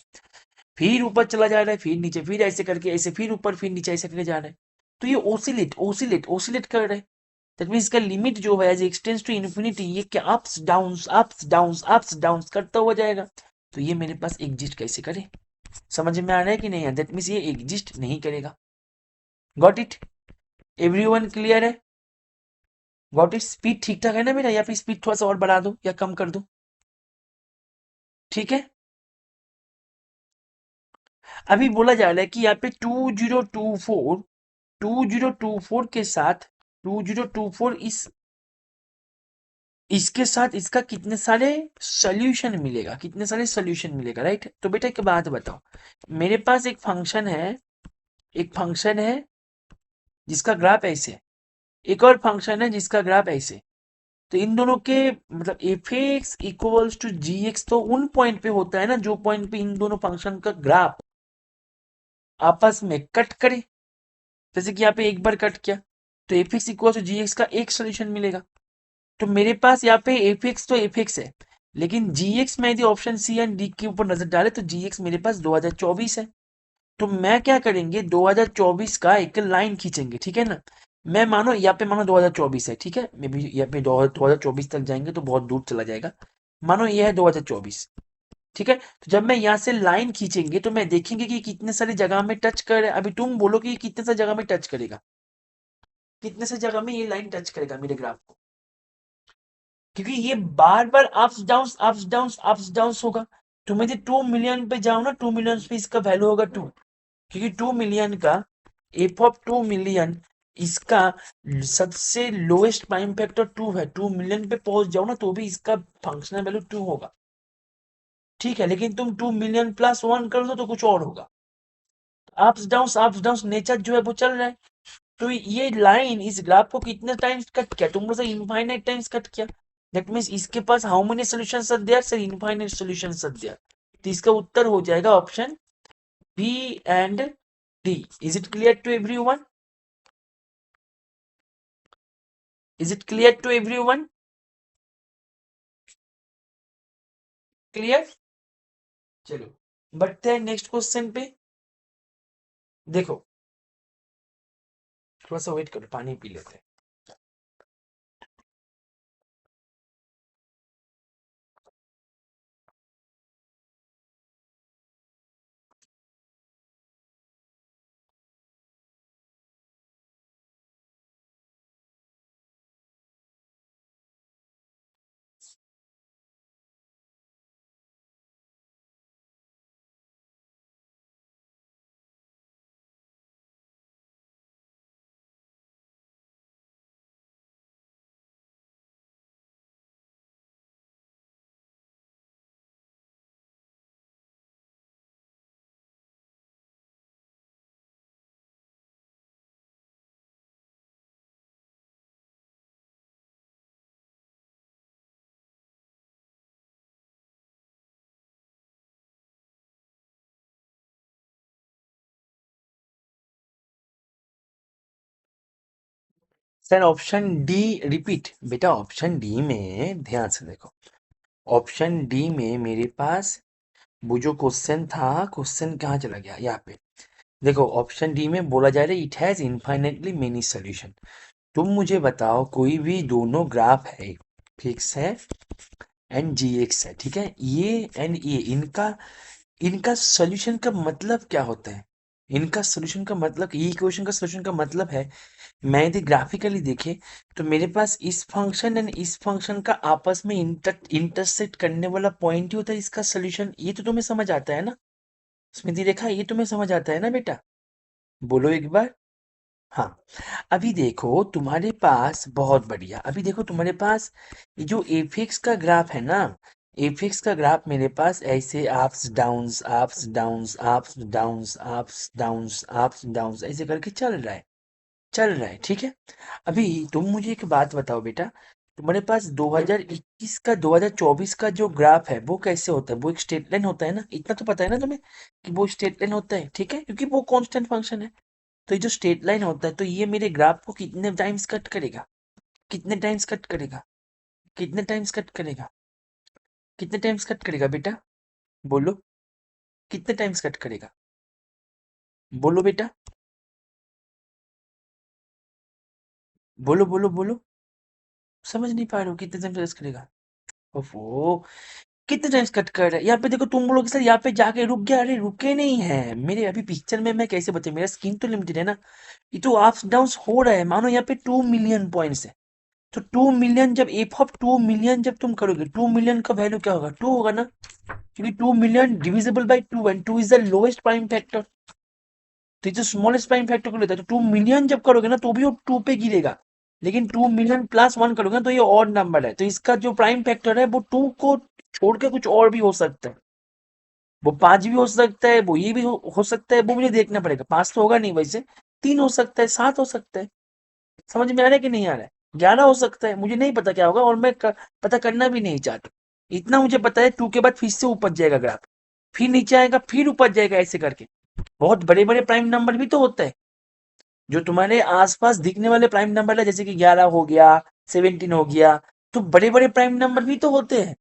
Speaker 1: फिर ऊपर चला जा रहा है फिर नीचे, फिर ऐसे करके ऐसे फिर ऊपर फिर नीचे ऐसे करके जा रहा है। तो ये ओसिलेट कर रहा है। दैट मीन इसका लिमिट जो है एज एक्सटेंस टू इन्फिनिटी, ये क्या ups downs ups downs ups downs करता हुआ जाएगा। तो ये मेरे पास एग्जिस्ट कैसे करे, समझ में आ रहा है कि नहीं, दैट मीन्स ये एग्जिस्ट नहीं करेगा। Got it? एवरीवन क्लियर है? Got it? स्पीड ठीक ठाक है ना मेरा, या फिर स्पीड थोड़ा सा और बढ़ा दो या कम कर दो? ठीक है। अभी बोला जा रहा है कि यहाँ पे 2024 के साथ 2024 इसके साथ इसका कितने सारे सोल्यूशन मिलेगा, कितने सारे सोल्यूशन मिलेगा, राइट? तो बेटा एक बात बताओ, मेरे पास एक फंक्शन है जिसका ग्राफ ऐसे, एक और फंक्शन है जिसका ग्राफ ऐसे। तो इन दोनों के मतलब F x equals to ji X तो उन पॉइंट पे होता है ना जो पॉइंट पे इन दोनों फंक्शन का ग्राफ आपस में कट करे। जैसे कि यहाँ पे एक बार कट किया तो F X equal to ji X का एक सोल्यूशन मिलेगा। तो मेरे पास यहाँ पे एफ एक्स तो एफ एक्स है, लेकिन जी एक्स में यदि ऑप्शन सी एंड डी के ऊपर नजर डाले तो जी एक्स मेरे पास 2024 है। तो मैं क्या करेंगे, 2024 का एक लाइन खींचेंगे, ठीक है ना? मैं मानो यहाँ पे मानो 2024 है, ठीक है, मे बी यहाँ पे 2024 तक जाएंगे तो बहुत दूर चला जाएगा। मानो ये है 2024, ठीक है। तो जब मैं यहाँ से लाइन खींचेंगे तो मैं देखेंगे कि कितने सारी जगह में टच कर रहा है। अभी तुम बोलो कि ये कितने सारी जगह में टच करेगा, कितने सारी जगह में ये लाइन टच करेगा मेरे ग्राफ को, क्योंकि ये बार बार ups down ups down ups down होगा। तो मैं 2 मिलियन पे जाऊं ना, 2 मिलियन पे इसका वैल्यू होगा 2, क्योंकि 2 मिलियन का एफ ऑफ 2 मिलियन इसका सबसे लोएस्ट प्राइम फैक्टर 2 है। 2 मिलियन पे पहुंच जाओ ना तो भी इसका फंक्शनल वैल्यू 2 होगा, ठीक है। लेकिन तुम 2 मिलियन +1 कर दो तो कुछ और होगा। अप्स डाउन नेचर जो है वो चल रहा है। तो ये लाइन इस ग्राफ को कितने टाइम्स कट किया, तुम लोग से इनफाइनाइट टाइम्स कट किया। दैट मीन्स इसके पास how many solutions are there sir? Infinite solutions are there. तो इसका उत्तर हो जाएगा option B and D. Is it clear to everyone? Is it clear to everyone? Clear? चलो बढ़ते हैं नेक्स्ट क्वेश्चन पे। देखो, थोड़ा सा वेट करो, पानी पी लेते हैं। Sir option D repeat. बेटा ऑप्शन डी में ध्यान से देखो, ऑप्शन डी में मेरे पास वो जो क्वेश्चन था, क्वेश्चन कहाँ चला गया, यहाँ पे देखो। ऑप्शन डी में बोला जा रहा है it has infinitely many solution. तुम मुझे बताओ, कोई भी दोनों ग्राफ है, फिक्स है एंड जी एक्स है, ठीक है, ये एंड ये, इनका इनका सॉल्यूशन का मतलब क्या होता है? इनका सॉल्यूशन का मतलब, ये इक्वेशन का सॉल्यूशन का मतलब है, मैं यदि ग्राफिकली देखे तो मेरे पास इस फंक्शन एंड इस फंक्शन का आपस में इंटरसेक्ट करने वाला पॉइंट ही होता है इसका सॉल्यूशन। ये तो तुम्हें समझ आता है ना स्मृति रेखा? ये तुम्हें समझ आता है ना बेटा? बोलो एक बार। हाँ। अभी देखो तुम्हारे पास, बहुत बढ़िया, अभी देखो तुम्हारे पास ये जो एफिक्स का ग्राफ है ना, एफिक्स का ग्राफ मेरे पास ऐसे ups downs ups downs ups downs ups downs ups downs ऐसे करके चल रहा है, ठीक है। अभी तुम मुझे एक बात बताओ बेटा, तुम्हारे पास 2021 का 2024 का जो ग्राफ है वो कैसे होता है? वो एक स्ट्रेट लाइन होता है ना, इतना तो पता है ना तुम्हें कि वो स्ट्रेट लाइन होता है, ठीक है, क्योंकि वो कांस्टेंट फंक्शन है। तो ये जो स्ट्रेट लाइन होता है, तो ये मेरे ग्राफ को कितने टाइम्स कट करेगा? कितने टाइम्स कट करेगा? कितने टाइम्स कट करेगा? कितने टाइम्स कट करेगा बेटा? बोलो, कितने टाइम्स कट करेगा? बोलो बेटा, बोलो बोलो बोलो। समझ नहीं पा रहे हो कितने टाइम्स कट करेगा? ओफो, कितने टाइम्स कट कर रहा है? यहाँ पे देखो, तुम बोलोगे सर यहाँ पे जाके रुक गया, अरे रुके नहीं है मेरे, अभी पिक्चर में मैं कैसे बचे, मेरा स्क्रीन तो लिमिटेड है ना, ये तो अप्स डाउन हो रहा है। मानो यहाँ पे 2 मिलियन पॉइंट्स है, तो 2 मिलियन जब एफ ऑफ 2 मिलियन जब तुम करोगे, 2 मिलियन का वैल्यू क्या होगा? 2 होगा ना, क्योंकि 2 million divisible by 2 and 2 is the lowest prime factor, तो ये जो स्मॉलेस्ट प्राइम फैक्टर को लेता है, तो 2 मिलियन जब करोगे ना तो भी वो 2 पे गिरेगा, लेकिन 2 मिलियन प्लस 1 करोगे ना तो ये ऑड नंबर है, तो इसका जो प्राइम फैक्टर है वो 2 को छोड़ के कुछ और भी हो सकता है, वो 5 भी हो सकता है, वो ये भी हो सकता है, वो मुझे देखना पड़ेगा, 5 तो होगा नहीं वैसे, 3 हो सकता है, 7 हो सकता है, समझ में आ रहा है कि नहीं आ रहा है? 11 हो सकता है, मुझे नहीं पता क्या होगा, और मैं पता करना भी नहीं चाहता। इतना मुझे पता है 2 के बाद फिर से ऊपर जाएगा ग्राफ, फिर नीचे आएगा, फिर ऊपर जाएगा, ऐसे करके। बहुत बड़े बड़े प्राइम नंबर भी तो होता है, जो तुम्हारे आसपास दिखने वाले प्राइम नंबर है, जैसे कि 11 हो गया, 17 हो गया, तो बड़े बड़े प्राइम नंबर भी तो होते हैं।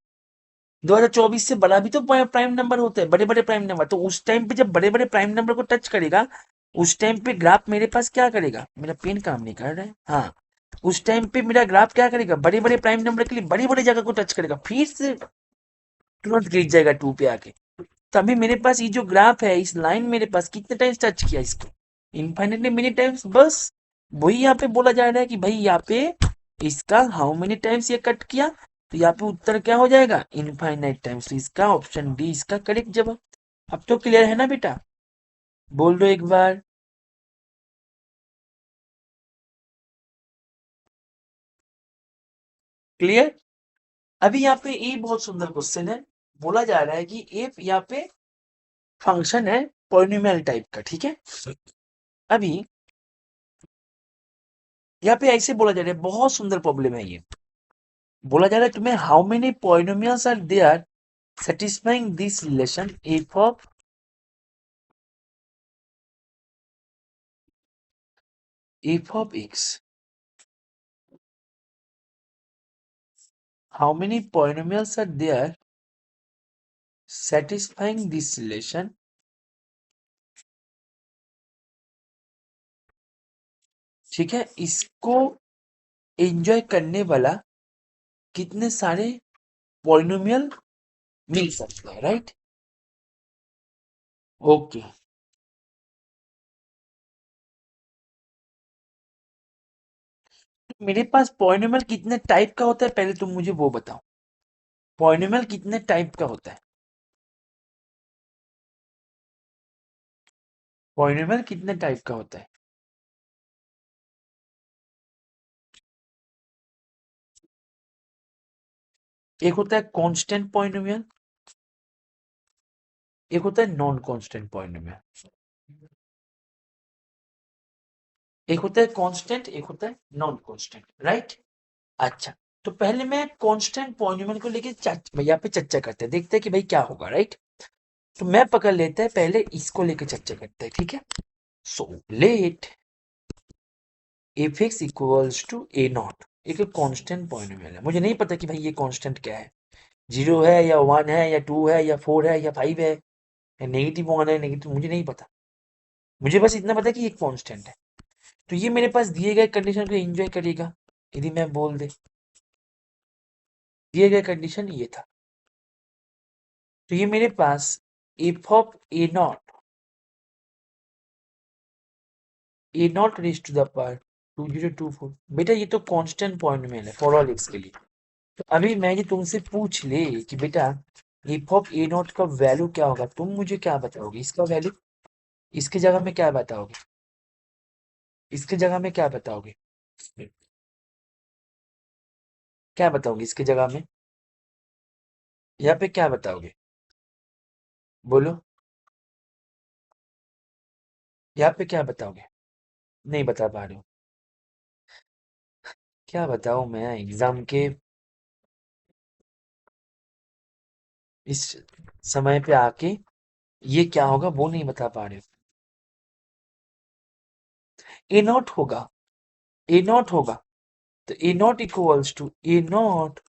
Speaker 1: 2024 से बड़ा भी तो प्राइम नंबर होते हैं, बड़े बड़े प्राइम नंबर, तो उस टाइम पे जब बड़े बड़े प्राइम नंबर को टच करेगा, उस टाइम पे ग्राफ मेरे पास क्या करेगा, मेरा पेन काम नहीं कर रहा है, हाँ, उस टाइम पे मेरा ग्राफ क्या करेगा, बड़े बड़े प्राइम नंबर के लिए बड़ी बड़ी जगह को टच करेगा, फिर से तुरंत गिर जाएगा 2 पे आके। तभी मेरे पास ये जो ग्राफ है, इस लाइन मेरे पास कितने टाइम्स टच किया इसको, इनफाइनेटली मेनी टाइम्स, बस वही यहाँ पे बोला जा रहा है कि भाई यहाँ पे इसका हाउ मेनी टाइम्स ये कट किया, तो यहाँ पे उत्तर क्या हो जाएगा, इनफाइनाइट टाइम्स, तो इसका ऑप्शन डी इसका करेक्ट जवाब। अब तो क्लियर है ना बेटा? बोल दो एक बार। क्लियर? अभी यहाँ पे ये बहुत सुंदर क्वेश्चन है, बोला जा रहा है कि एफ यहाँ पे फंक्शन है पॉलिनोमियल टाइप का, ठीक है। अभी यहाँ पे ऐसे बोला जा रहा है, बहुत सुंदर प्रॉब्लम है ये, बोला जा रहा है तुम्हें, how many polynomials are there satisfying this relation f of x, how many polynomials are there satisfying this relation, ठीक है, इसको एंजॉय करने वाला कितने सारे पॉलिनोमियल मिल सकते हैं, राइट? ओके, मेरे पास पॉलिनोमियल कितने टाइप का होता है, पहले तुम मुझे वो बताओ, पॉलिनोमियल कितने टाइप का होता है, पॉलिनोमियल कितने टाइप का होता है? एक होता है कांस्टेंट पॉलिनोमियल, एक होता है नॉन कांस्टेंट पॉलिनोमियल, एक होता है कांस्टेंट, एक होता है नॉन कांस्टेंट, राइट? अच्छा, तो पहले मैं कांस्टेंट पॉलिनोमियल को लेके यहाँ पे चर्चा करते हैं, देखते हैं कि भाई क्या होगा, राइट? तो मैं पकड़ लेते हैं, पहले इसको लेके चर्चा करते हैं, ठीक है। So let F x equals to A naught, एक कांस्टेंट पॉलिनोमियल है, मुझे नहीं पता कि भाई ये कांस्टेंट क्या है, 0 है या 1 है या 2 है या 4 है या 5 है या -1 है नेगेटिव, मुझे नहीं पता, मुझे बस इतना पता कि ये कांस्टेंट है। तो ये मेरे पास दिए गए कंडीशन को एंजॉय करेगा, यदि मैं बोल दे, दिए गए कंडीशन ये था, तो ये मेरे पास F of A naught raise to the power 2024, बेटा ये तो कांस्टेंट पॉलिनोमियल है फॉर ऑल एक्स के लिए। तो अभी मैं ये तुमसे पूछ ले कि बेटा एफ ऑफ ए नॉट का वैल्यू क्या होगा, तुम मुझे क्या बताओगे इसका वैल्यू, इसके जगह में क्या बताओगे, इसके जगह में क्या बताओगे, क्या बताओगे इसके जगह में, यहाँ पे क्या बताओगे, बोलो, यहाँ पे क्या बताओगे, नहीं बता पा रहे हो, क्या बताऊं मैं एग्जाम के इस समय पे आके, ये क्या होगा वो नहीं बता पा रहे हो, ए नॉट होगा, ए नॉट होगा, तो A naught equals to A naught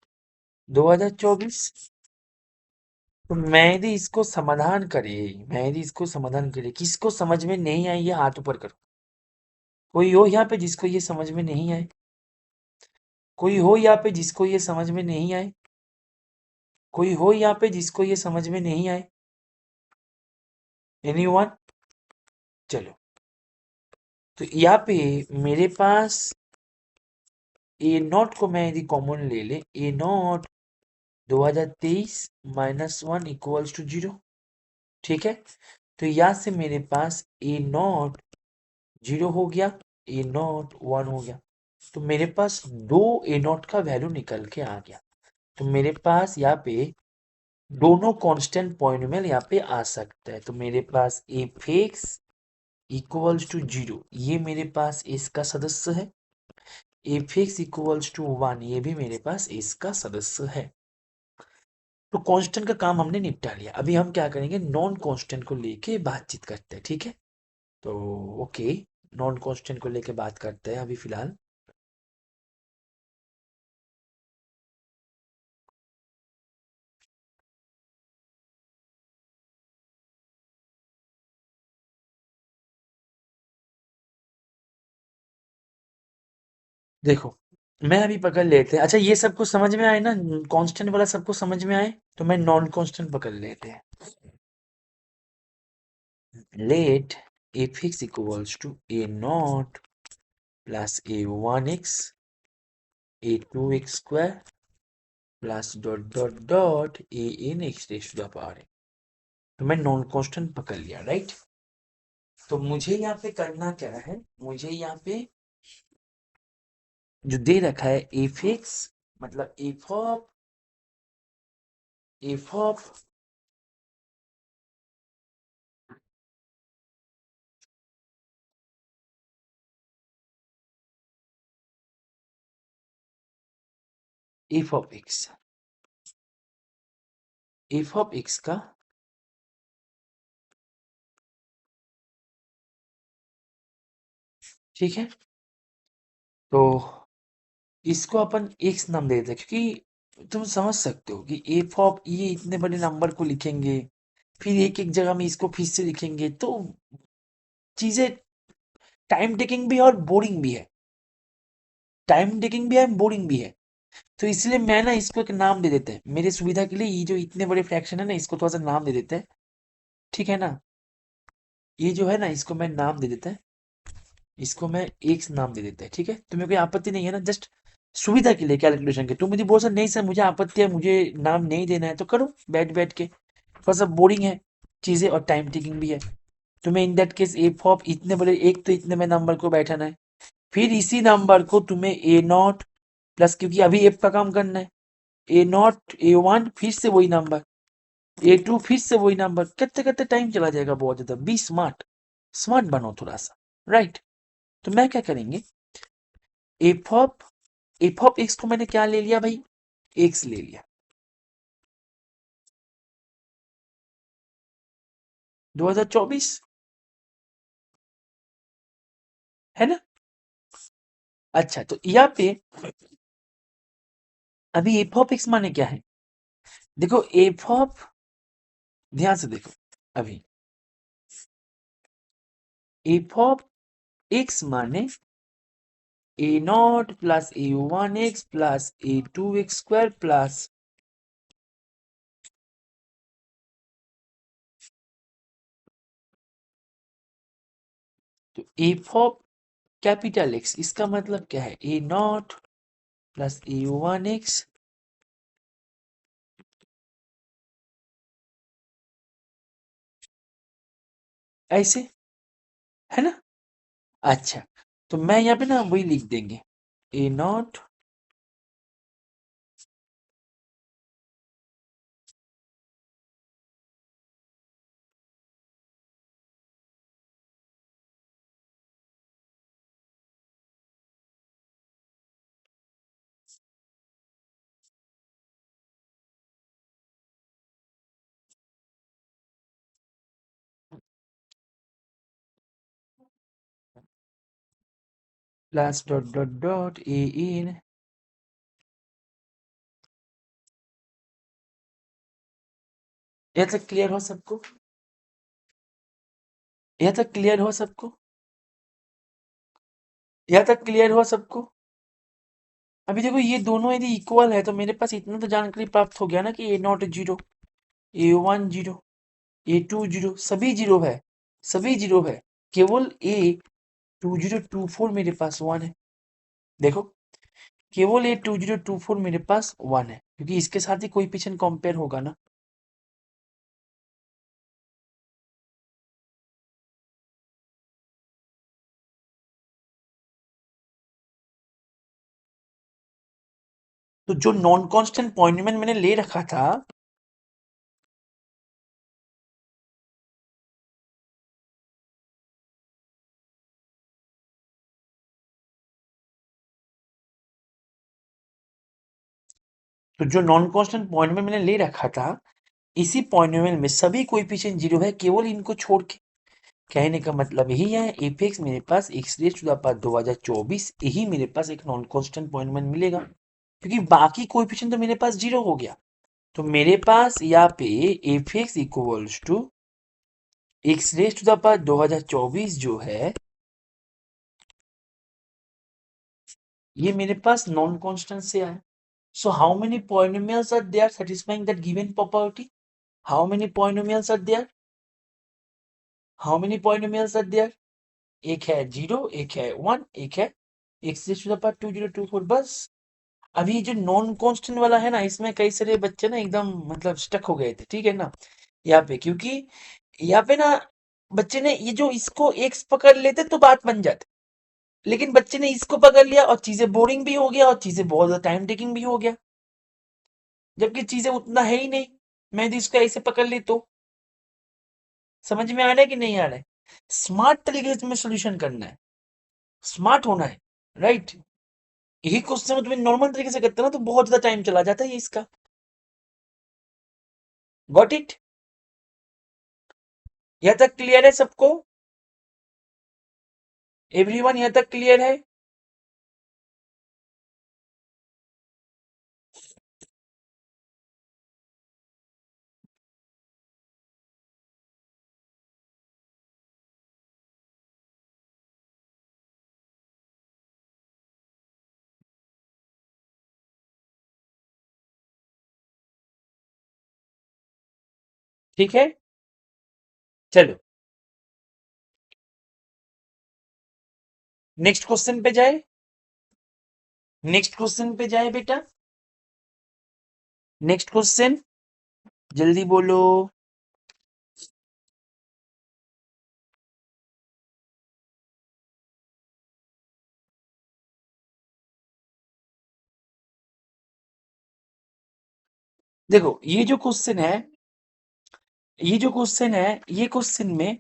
Speaker 1: 2024। तो मैं यदि इसको समाधान करे, मैं यदि इसको समाधान करे, किसको समझ में नहीं आई ये हाथ ऊपर करो, कोई हो यहाँ पे जिसको ये समझ में नहीं आए, कोई हो यहाँ पे जिसको ये समझ में नहीं आए, कोई हो यहाँ पे जिसको ये समझ में नहीं आए? एनीवन? चलो, तो यहाँ पे मेरे पास ए नॉट को मैं यदि कॉमन ले ले, ए नॉट 2023 -1 इक्वल्स टू 0। ठीक है, तो यहाँ से मेरे पास ए नॉट 0 हो गया, ए नॉट 1 हो गया, तो मेरे पास दो ए नॉट का वैल्यू निकल के आ गया। तो मेरे पास यहाँ पे दोनों कांस्टेंट पॉइंट में यहाँ पे आ सकता है। तो मेरे पास एफ एक्स इक्वल्स टू 0, ये मेरे पास इसका सदस्य है। एफ एक्स इक्वल्स टू 1, ये भी मेरे पास इसका सदस्य है। तो कांस्टेंट का काम हमने निपटा लिया। अभी हम क्या करेंगे, नॉन कांस्टेंट को लेके बातचीत करते हैं। ठीक है, तो ओके, नॉन कांस्टेंट को लेके बात करते हैं अभी फिलहाल। देखो, मैं अभी पकड़ लेते हैं। अच्छा, ये सबको समझ में आए ना, कांस्टेंट वाला सबको समझ में आए, तो मैं नॉन कांस्टेंट पकड़ लेते हैं। Let F x equals to A naught plus A one X A two x square plus dot dot dot A N X raise to the power N. तो मैं नॉन कांस्टेंट पकड़ लिया, right. तो मुझे यहाँ पे करना क्या है, मुझे यहाँ पे जो दे रखा है एफ एक्स, मतलब F of x, F of x का ठीक है, तो इसको अपन एक्स नाम दे देते हैं, क्योंकि तुम समझ सकते हो कि एफ ऑफ ये इतने बड़े नंबर को लिखेंगे, फिर एक एक जगह में इसको फिर से लिखेंगे, तो चीजें टाइम टेकिंग भी है और बोरिंग भी है। टाइम टेकिंग भी है, बोरिंग भी है। तो इसलिए मैं ना इसको एक नाम दे देते हैं मेरी सुविधा के लिए। ये जो इतने बड़े फ्रैक्शन है ना, इसको थोड़ा सा नाम दे देते हैं, ठीक है ना। ये जो है ना, इसको मैं नाम दे देता है, इसको मैं एक्स नाम दे देता है, ठीक है। तुम्हें कोई आपत्ति नहीं है ना? जस्ट सुविधा के लिए कैलकुलेशन के। तुम मुझे बोल सकते नहीं सर मुझे आपत्ति है, मुझे नाम नहीं देना है, तो करो बैठ बैठ के। थोड़ा सा बोरिंग है चीजें और टाइम टेकिंग भी है। तुम्हें in that case F of इतने बड़े, एक तो इतने में नंबर को बैठाना है, फिर इसी नंबर को तुम्हें ए नॉट प्लस, क्योंकि अभी एफ का काम करना है, ए नॉट ए वन फिर से वही नंबर, ए टू फिर से वही नंबर, करते करते टाइम चला जाएगा बहुत ज्यादा। बी स्मार्ट, स्मार्ट बनो थोड़ा सा, राइट। तो मैं क्या करेंगे, एफ ऑफ एक्स को मैंने क्या ले लिया भाई, एक्स ले लिया, 2024 है ना। अच्छा, तो यहाँ पे अभी एफ ऑफ एक्स माने क्या है, देखो एफ ऑफ, ध्यान से देखो, अभी एफ ऑफ एक्स माने A naught plus A one x plus A two x square plus, तो एफ ऑफ कैपिटल एक्स, इसका मतलब क्या है, A naught plus A one x, ऐसे, है ना। अच्छा, तो मैं यहाँ पे ना वही लिख देंगे, A naught plus dot dot dot A N. यहाँ तक क्लियर हो सबको, यहाँ तक क्लियर हो सबको, यहाँ तक क्लियर हो सबको। अभी देखो ये दोनों यदि इक्वल है तो मेरे पास इतना तो जानकारी प्राप्त हो गया ना कि A naught zero, A one zero, A two zero, सभी जीरो है, सभी जीरो है। केवल ए 2024 मेरे पास वन है। देखो केवल ए 2024 मेरे पास वन है, क्योंकि इसके साथ ही कोएफिशिएंट कंपेयर होगा ना। तो जो नॉन कांस्टेंट पॉइंट मैंने ले रखा था, तो जो नॉन कांस्टेंट पॉइंट मैंने ले रखा था, इसी पॉइनोमियल में सभी कोएफिशिएंट जीरो है, केवल इनको छोड़ के। कहने का मतलब यही है, एफ एक्स मेरे पास x raise to the power 2024, यही मेरे पास एक नॉन कांस्टेंट पॉइंट मिलेगा, क्योंकि बाकी कोएफिशिएंट तो मेरे पास जीरो हो गया। तो मेरे पास यहाँ पे F x equals to X raise to the power 2024 जो है, ये मेरे पास नॉन कांस्टेंट से आया। So how many polynomials are there satisfying that given property? How many polynomials are there? How many polynomials are there? एक है zero, एक है वन, एक है X raise to the power 2024। बस। अभी ये जो नॉन कांस्टेंट वाला है ना, इसमें कई सारे बच्चे ना एकदम मतलब स्टक हो गए थे, ठीक है ना, यहाँ पे, क्योंकि यहाँ पे ना बच्चे ने ये जो इसको एक्स पकड़ लेते तो बात बन जाती, लेकिन बच्चे ने इसको पकड़ लिया और चीजें बोरिंग भी हो गया और चीजें बहुत ज्यादा टाइम टेकिंग भी हो गया, जबकि चीजें उतना है ही नहीं। मैं यदि इसको ऐसे पकड़ ली तो समझ में आ रहा है कि नहीं आ रहा है? स्मार्ट तरीके से तुम्हें सोल्यूशन करना है, स्मार्ट होना है, राइट। यही क्वेश्चन में तुम्हें नॉर्मल तरीके से करते ना तो बहुत ज्यादा टाइम चला जाता है इसका। Got it? यहां तक क्लियर है सबको? एवरीवन यहां तक क्लियर है? ठीक है, चलो नेक्स्ट क्वेश्चन पे जाए, नेक्स्ट क्वेश्चन पे जाए बेटा, नेक्स्ट क्वेश्चन, जल्दी बोलो। देखो ये जो क्वेश्चन है, ये जो क्वेश्चन है, ये क्वेश्चन में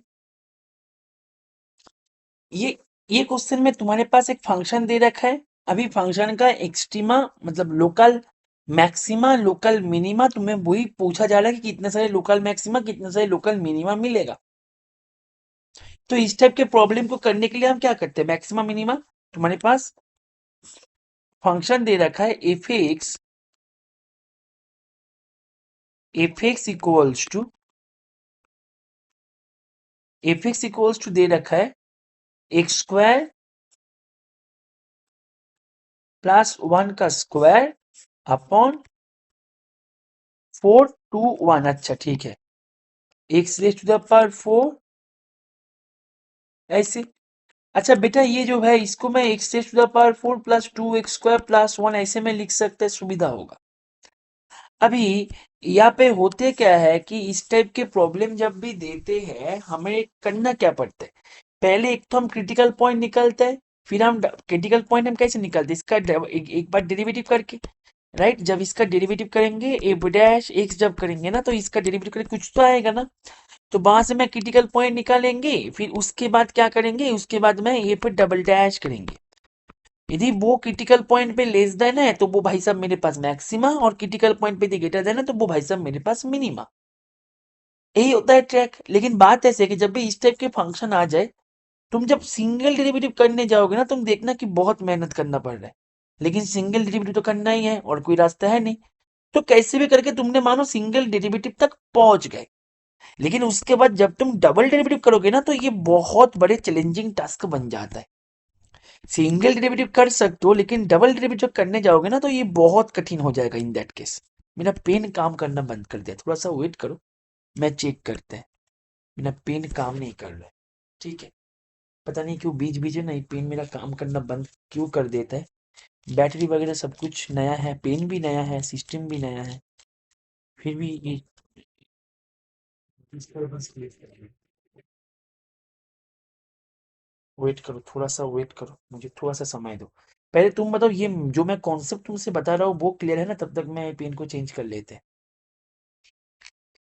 Speaker 1: ये ये क्वेश्चन में तुम्हारे पास एक फंक्शन दे रखा है। अभी फंक्शन का एक्सट्रीमा मतलब लोकल मैक्सिमा, लोकल मिनिमा, तुम्हें वही पूछा जा रहा है कि कितने सारे लोकल मैक्सिमा, कितने सारे लोकल मिनिमा मिलेगा। तो इस टाइप के प्रॉब्लम को करने के लिए हम क्या करते हैं, मैक्सिमा मिनिमा, तुम्हारे पास फंक्शन दे रखा है एफ एक्स इक्वल्स टू दे रखा है एक्स स्क्वायर प्लस वन का स्क्वायर अपॉन 4 2 1। अच्छा ठीक है, X raise to the power 4 ऐसे। अच्छा बेटा ये जो है इसको मैं X raise to the power 4 plus 2 x² plus 1 ऐसे में लिख सकते हैं, सुविधा होगा। अभी यहाँ पे होते क्या है कि इस टाइप के प्रॉब्लम जब भी देते हैं हमें करना क्या पड़ता है, पहले एक तो हम क्रिटिकल पॉइंट निकालते हैं, फिर हम क्रिटिकल पॉइंट हम कैसे निकालते हैं, इसका एक बार डेरिवेटिव करके, राइट। जब इसका डेरिवेटिव करेंगे एफ डैश एक्स जब करेंगे ना, तो इसका डेरिवेटिव करके कुछ तो आएगा ना, तो वहां से मैं क्रिटिकल पॉइंट निकालेंगे, फिर उसके बाद क्या करेंगे, उसके बाद में ये पे डबल डैश करेंगे। यदि वो क्रिटिकल पॉइंट पे लेस देन है तो वो भाई साहब मेरे पास मैक्सिमा, और क्रिटिकल पॉइंट पे यदि ग्रेटर देन है तो वो भाई साहब मेरे पास मिनिमा। यही होता है ट्रैक। लेकिन बात ऐसे है कि जब भी इस टाइप के फंक्शन आ जाए, तुम जब सिंगल डेरिवेटिव करने जाओगे ना, तुम देखना कि बहुत मेहनत करना पड़ रहा है, लेकिन सिंगल डेरिवेटिव तो करना ही है और कोई रास्ता है नहीं। तो कैसे भी करके तुमने मानो सिंगल डेरिवेटिव तक पहुंच गए, लेकिन उसके बाद जब तुम डबल डेरिवेटिव करोगे ना, तो ये बहुत बड़े चैलेंजिंग टास्क बन जाता है। सिंगल डेरिवेटिव कर सकते हो, लेकिन डबल डेरिवेटिव जब करने जाओगे ना तो ये बहुत कठिन हो जाएगा इन दैट केस। मेरा पेन काम करना बंद कर दिया, थोड़ा सा वेट करो, मैं चेक करते हैं। मेरा पेन काम नहीं कर रहा है, ठीक है। पता नहीं क्यों बीच बीच में नहीं पेन मेरा काम करना बंद क्यों कर देता है। बैटरी वगैरह सब कुछ नया है, पेन भी नया है, सिस्टम भी नया है, फिर भी ये वेट करो, थोड़ा सा वेट करो, मुझे थोड़ा सा समय दो। पहले तुम बताओ, ये जो मैं कॉन्सेप्ट तुमसे बता रहा हूँ वो क्लियर है ना? तब तक मैं पेन को चेंज कर लेते हैं।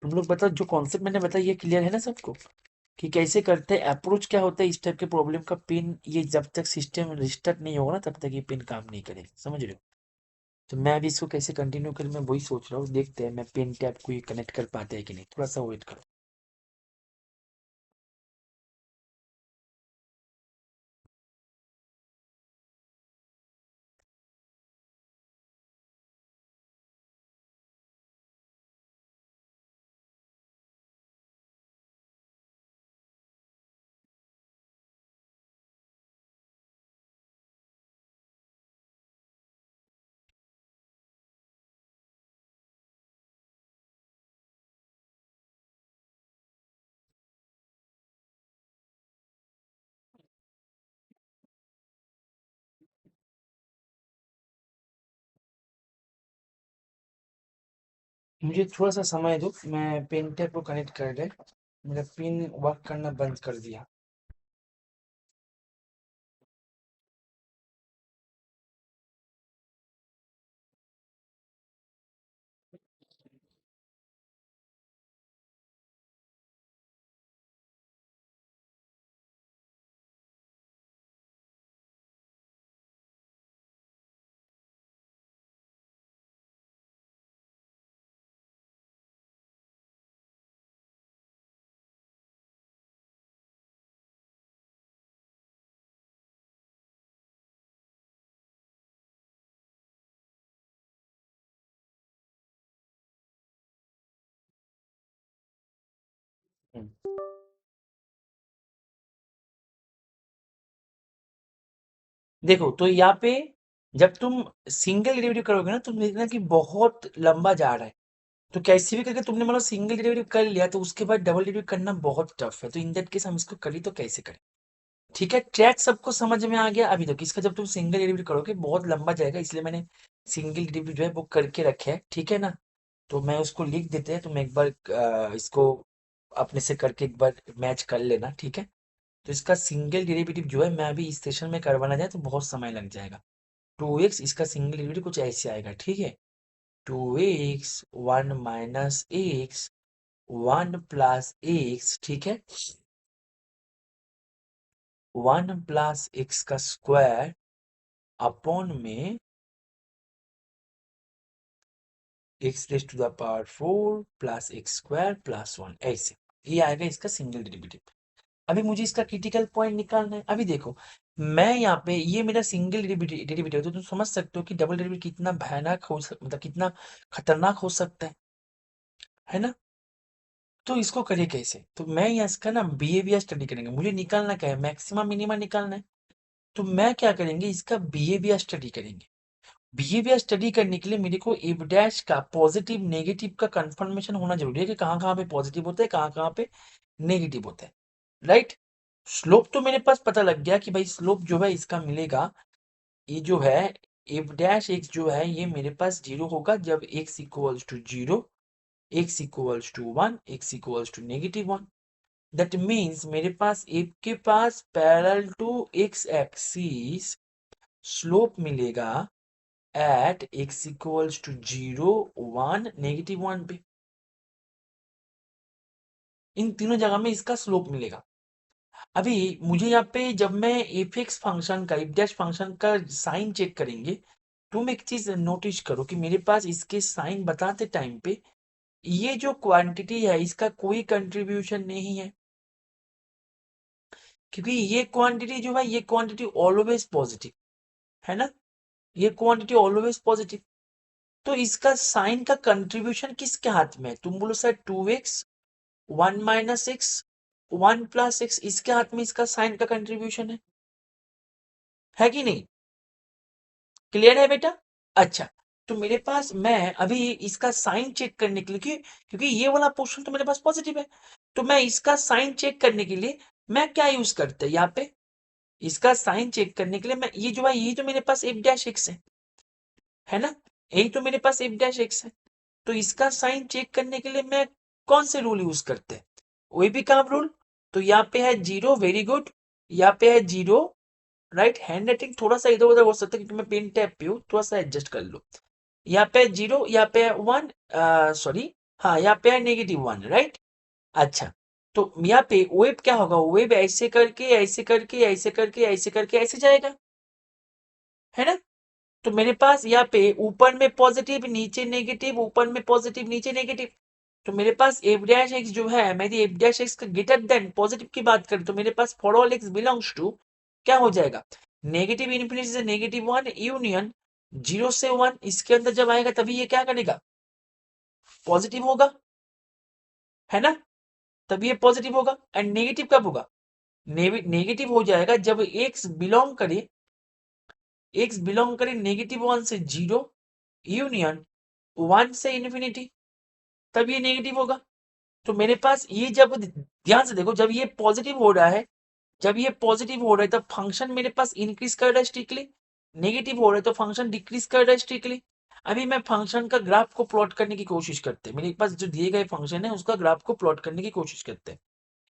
Speaker 1: तुम लोग बताओ, जो कॉन्सेप्ट मैंने बताया ये क्लियर है ना सबको, कि कैसे करते हैं, अप्रोच क्या होता है इस टाइप के प्रॉब्लम का। पिन ये जब तक सिस्टम रिस्टार्ट नहीं होगा ना तब तक ये पिन काम नहीं करेगा, समझ रहे हो? तो मैं अभी इसको कैसे कंटिन्यू करूँ मैं वही सोच रहा हूँ, देखते हैं मैं पिन टैप को ये कनेक्ट कर पाते हैं कि नहीं, थोड़ा सा वेट करो। मुझे थोड़ा सा समय दो, मैं पेन टैप को कनेक्ट कर ले। मेरा पिन वर्क करना बंद कर दिया। हम्म। देखो तो यहाँ पे जब तुम सिंगल डेरिवेटिव करोगे ना तुम देखना कि बहुत लंबा जा रहा है। तो कैसे भी करके तुमने मतलब सिंगल डेरिवेटिव कर लिया तो उसके बाद डबल डेरिवेटिव करना बहुत टफ है। तो इन दैट केस हम इसको करी तो कैसे करें? ठीक है, ट्रैक सबको समझ में आ गया। अभी तक इसका जब तुम सिंगल डेरिवेटिव करोगे बहुत लंबा जाएगा, इसलिए मैंने सिंगल डेरिवेटिव जो है वो करके रखे है, ठीक है ना? तो मैं उसको लिख देते हैं, तुम एक बार इसको अपने से करके एक बार मैच कर लेना, ठीक है? तो इसका सिंगल डेरिवेटिव जो है मैं अभी इस सेशन में करवाना जाए तो बहुत समय लग जाएगा। 2x इसका सिंगल डेरिवेटिव कुछ ऐसे आएगा, ठीक है? 2x 1 - x 1 + x, ठीक है? 1 + x का स्क्वायर अपॉन में x⁴ प्लस x² + 1, ऐसे ये आएगा इसका सिंगल डेरिवेटिव। अभी मुझे इसका क्रिटिकल पॉइंट निकालना है। अभी देखो, मैं यहाँ पे ये मेरा सिंगल डेरिवेटिव है, तो तुम समझ सकते हो कि डबल डेरिवेटिव कितना भयानक मतलब कितना खतरनाक हो सकता है ना? तो इसको करें कैसे? तो मैं यहाँ इसका ना बिहेवियर स्टडी करेंगे। मुझे निकालना क्या है, मैक्सिमम मिनिमम निकालना है। तो मैं क्या करेंगे, इसका बिहेवियर स्टडी करेंगे। बिहेवियर स्टडी करने के लिए मेरे को एफ डैश का पॉजिटिव नेगेटिव का कंफर्मेशन होना जरूरी है कि कहाँ कहाँ पे पॉजिटिव होता है, कहाँ कहाँ पे नेगेटिव होता है, राइट? स्लोप तो मेरे पास पता लग गया कि भाई स्लोप जो है इसका मिलेगा, ये जो है एफ डैश एक्स जो है ये मेरे पास 0 होगा जब x = 0, x = 1, x = -1। That means मेरे पास एफ के पास parallel to x axis slope मिलेगा एट x = 0, 1, -1 पे। इन तीनों जगह में इसका स्लोप मिलेगा। अभी मुझे यहाँ पे जब मैं एफ एक्स फंक्शन का एफ डैश फंक्शन का साइन चेक करेंगे, तुम एक चीज नोटिस करो कि मेरे पास इसके साइन बताते टाइम पे ये जो क्वांटिटी है इसका कोई कंट्रीब्यूशन नहीं है, क्योंकि ये क्वांटिटी जो है ये क्वांटिटी ऑलवेज पॉजिटिव है ना, ये क्वांटिटी ऑलवेज पॉजिटिव। तो इसका साइन का कंट्रीब्यूशन किसके हाथ में है? तुम बोलो सर 2x 1 - x 1 + x, इसके हाथ में इसका साइन का कंट्रीब्यूशन है। है कि नहीं? क्लियर है बेटा? अच्छा, तो मेरे पास मैं अभी इसका साइन चेक करने के लिए क्योंकि ये वाला पोर्शन तो मेरे पास पॉजिटिव है, तो मैं इसका साइन चेक करने के लिए मैं क्या यूज करते हैं यहाँ पे, इसका साइन चेक करने के लिए मैं ये जो है ये तो मेरे पास एफ डैश एक्स है ना, यही तो मेरे पास एफ डैश एक्स है। तो इसका साइन चेक करने के लिए मैं कौन से रूल यूज करते हैं, वही भी काम रूल। तो यहाँ पे है जीरो, वेरी गुड, यहाँ पे है जीरो, राइट। हैंड राइटिंग थोड़ा सा इधर उधर हो सकता है क्योंकि मैं पेन टैप पे हूँ, थोड़ा सा एडजस्ट कर लो। यहाँ पे जीरो, यहाँ पे है वन, सॉरी, हाँ यहाँ पे है नेगेटिव वन, राइट। अच्छा, तो यहाँ पे वेव क्या होगा, वेव ऐसे करके ऐसे करके ऐसे करके ऐसे करके ऐसे जाएगा, है ना। तो मेरे पास यहाँ पे ऊपर में पॉजिटिव नीचे नेगेटिव, ऊपर में पॉजिटिव नीचे नेगेटिव। तो मेरे पास एफ डैश एक्स जो है, मेरी एफ डैश एक्स का ग्रेटर देन पॉजिटिव की बात करें तो मेरे पास for all x belongs to क्या हो जाएगा, नेगेटिव इन्फिनिटी से नेगेटिव वन यूनियन जीरो से वन, इसके अंदर जब आएगा तभी ये क्या करेगा, पॉजिटिव होगा, है ना। तभी ये पॉजिटिव होगा। एंड नेगेटिव कब होगा, नेगेटिव हो जाएगा जब एक्स बिलोंग करे नेगेटिव वन से जीरो यूनियन वन से इन्फिनिटी, तब ये नेगेटिव होगा। तो मेरे पास ये जब ध्यान से देखो, जब ये पॉजिटिव हो रहा है, जब ये पॉजिटिव हो रहा है तब फंक्शन मेरे पास इंक्रीज कर रहा है स्ट्रिक्टली, नेगेटिव हो रहा है तो फंक्शन डिक्रीज कर रहा है स्ट्रिक्टली। अभी मैं फंक्शन का ग्राफ को प्लॉट करने की कोशिश करते हैं, मेरे पास जो दिए गए फंक्शन है उसका ग्राफ को प्लॉट करने की कोशिश करते हैं।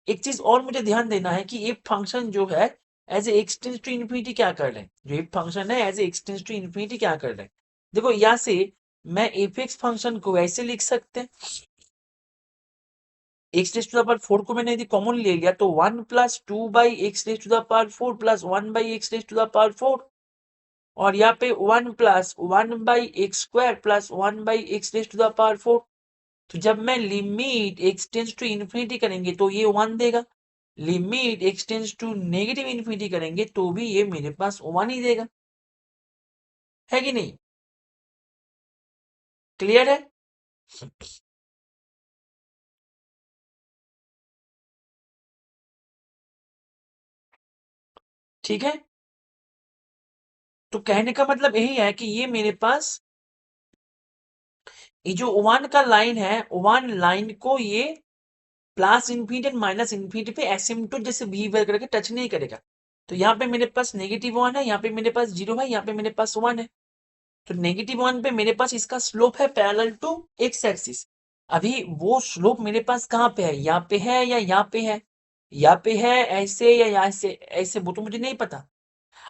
Speaker 1: एक चीज और मुझे ध्यान देना है कि ये फंक्शन जो है as a x tends to infinity क्या कर रहे हैं, जो ये फंक्शन है as a x tends to infinity क्या कर रहे हैं। देखो यहाँ से मैं एफ एक्स फंक्शन को ऐसे लिख सकते हैं, X raise to the power four को मैंने यदि कॉमन ले लिया तो one plus two by X raise to the power four plus one by X raise to the power four, और यहाँ पे one plus one by X square plus one by X raise to the power four. तो जब मैं limit x tends to infinity करेंगे तो ये one देगा, limit x tends to negative infinity करेंगे तो भी ये मेरे पास वन ही देगा, है कि नहीं? क्लियर है? ठीक है, तो कहने का मतलब यही है कि ये मेरे पास ये जो वन का लाइन है, वन लाइन को ये plus infinity and minus infinity पे एसिम्पटोट जैसे बिहेवियर करके टच नहीं करेगा। तो यहाँ पे मेरे पास नेगेटिव वन है, यहाँ पे मेरे पास जीरो है, यहाँ पे मेरे पास वन है। तो नेगेटिव वन पे मेरे पास इसका स्लोप है पैरेलल टू एक्स एक्सिस। अभी वो स्लोप मेरे पास कहाँ पे है, यहाँ पे है या यहाँ पे है, यहाँ पे है ऐसे या यहाँ से ऐसे, वो तो मुझे नहीं पता।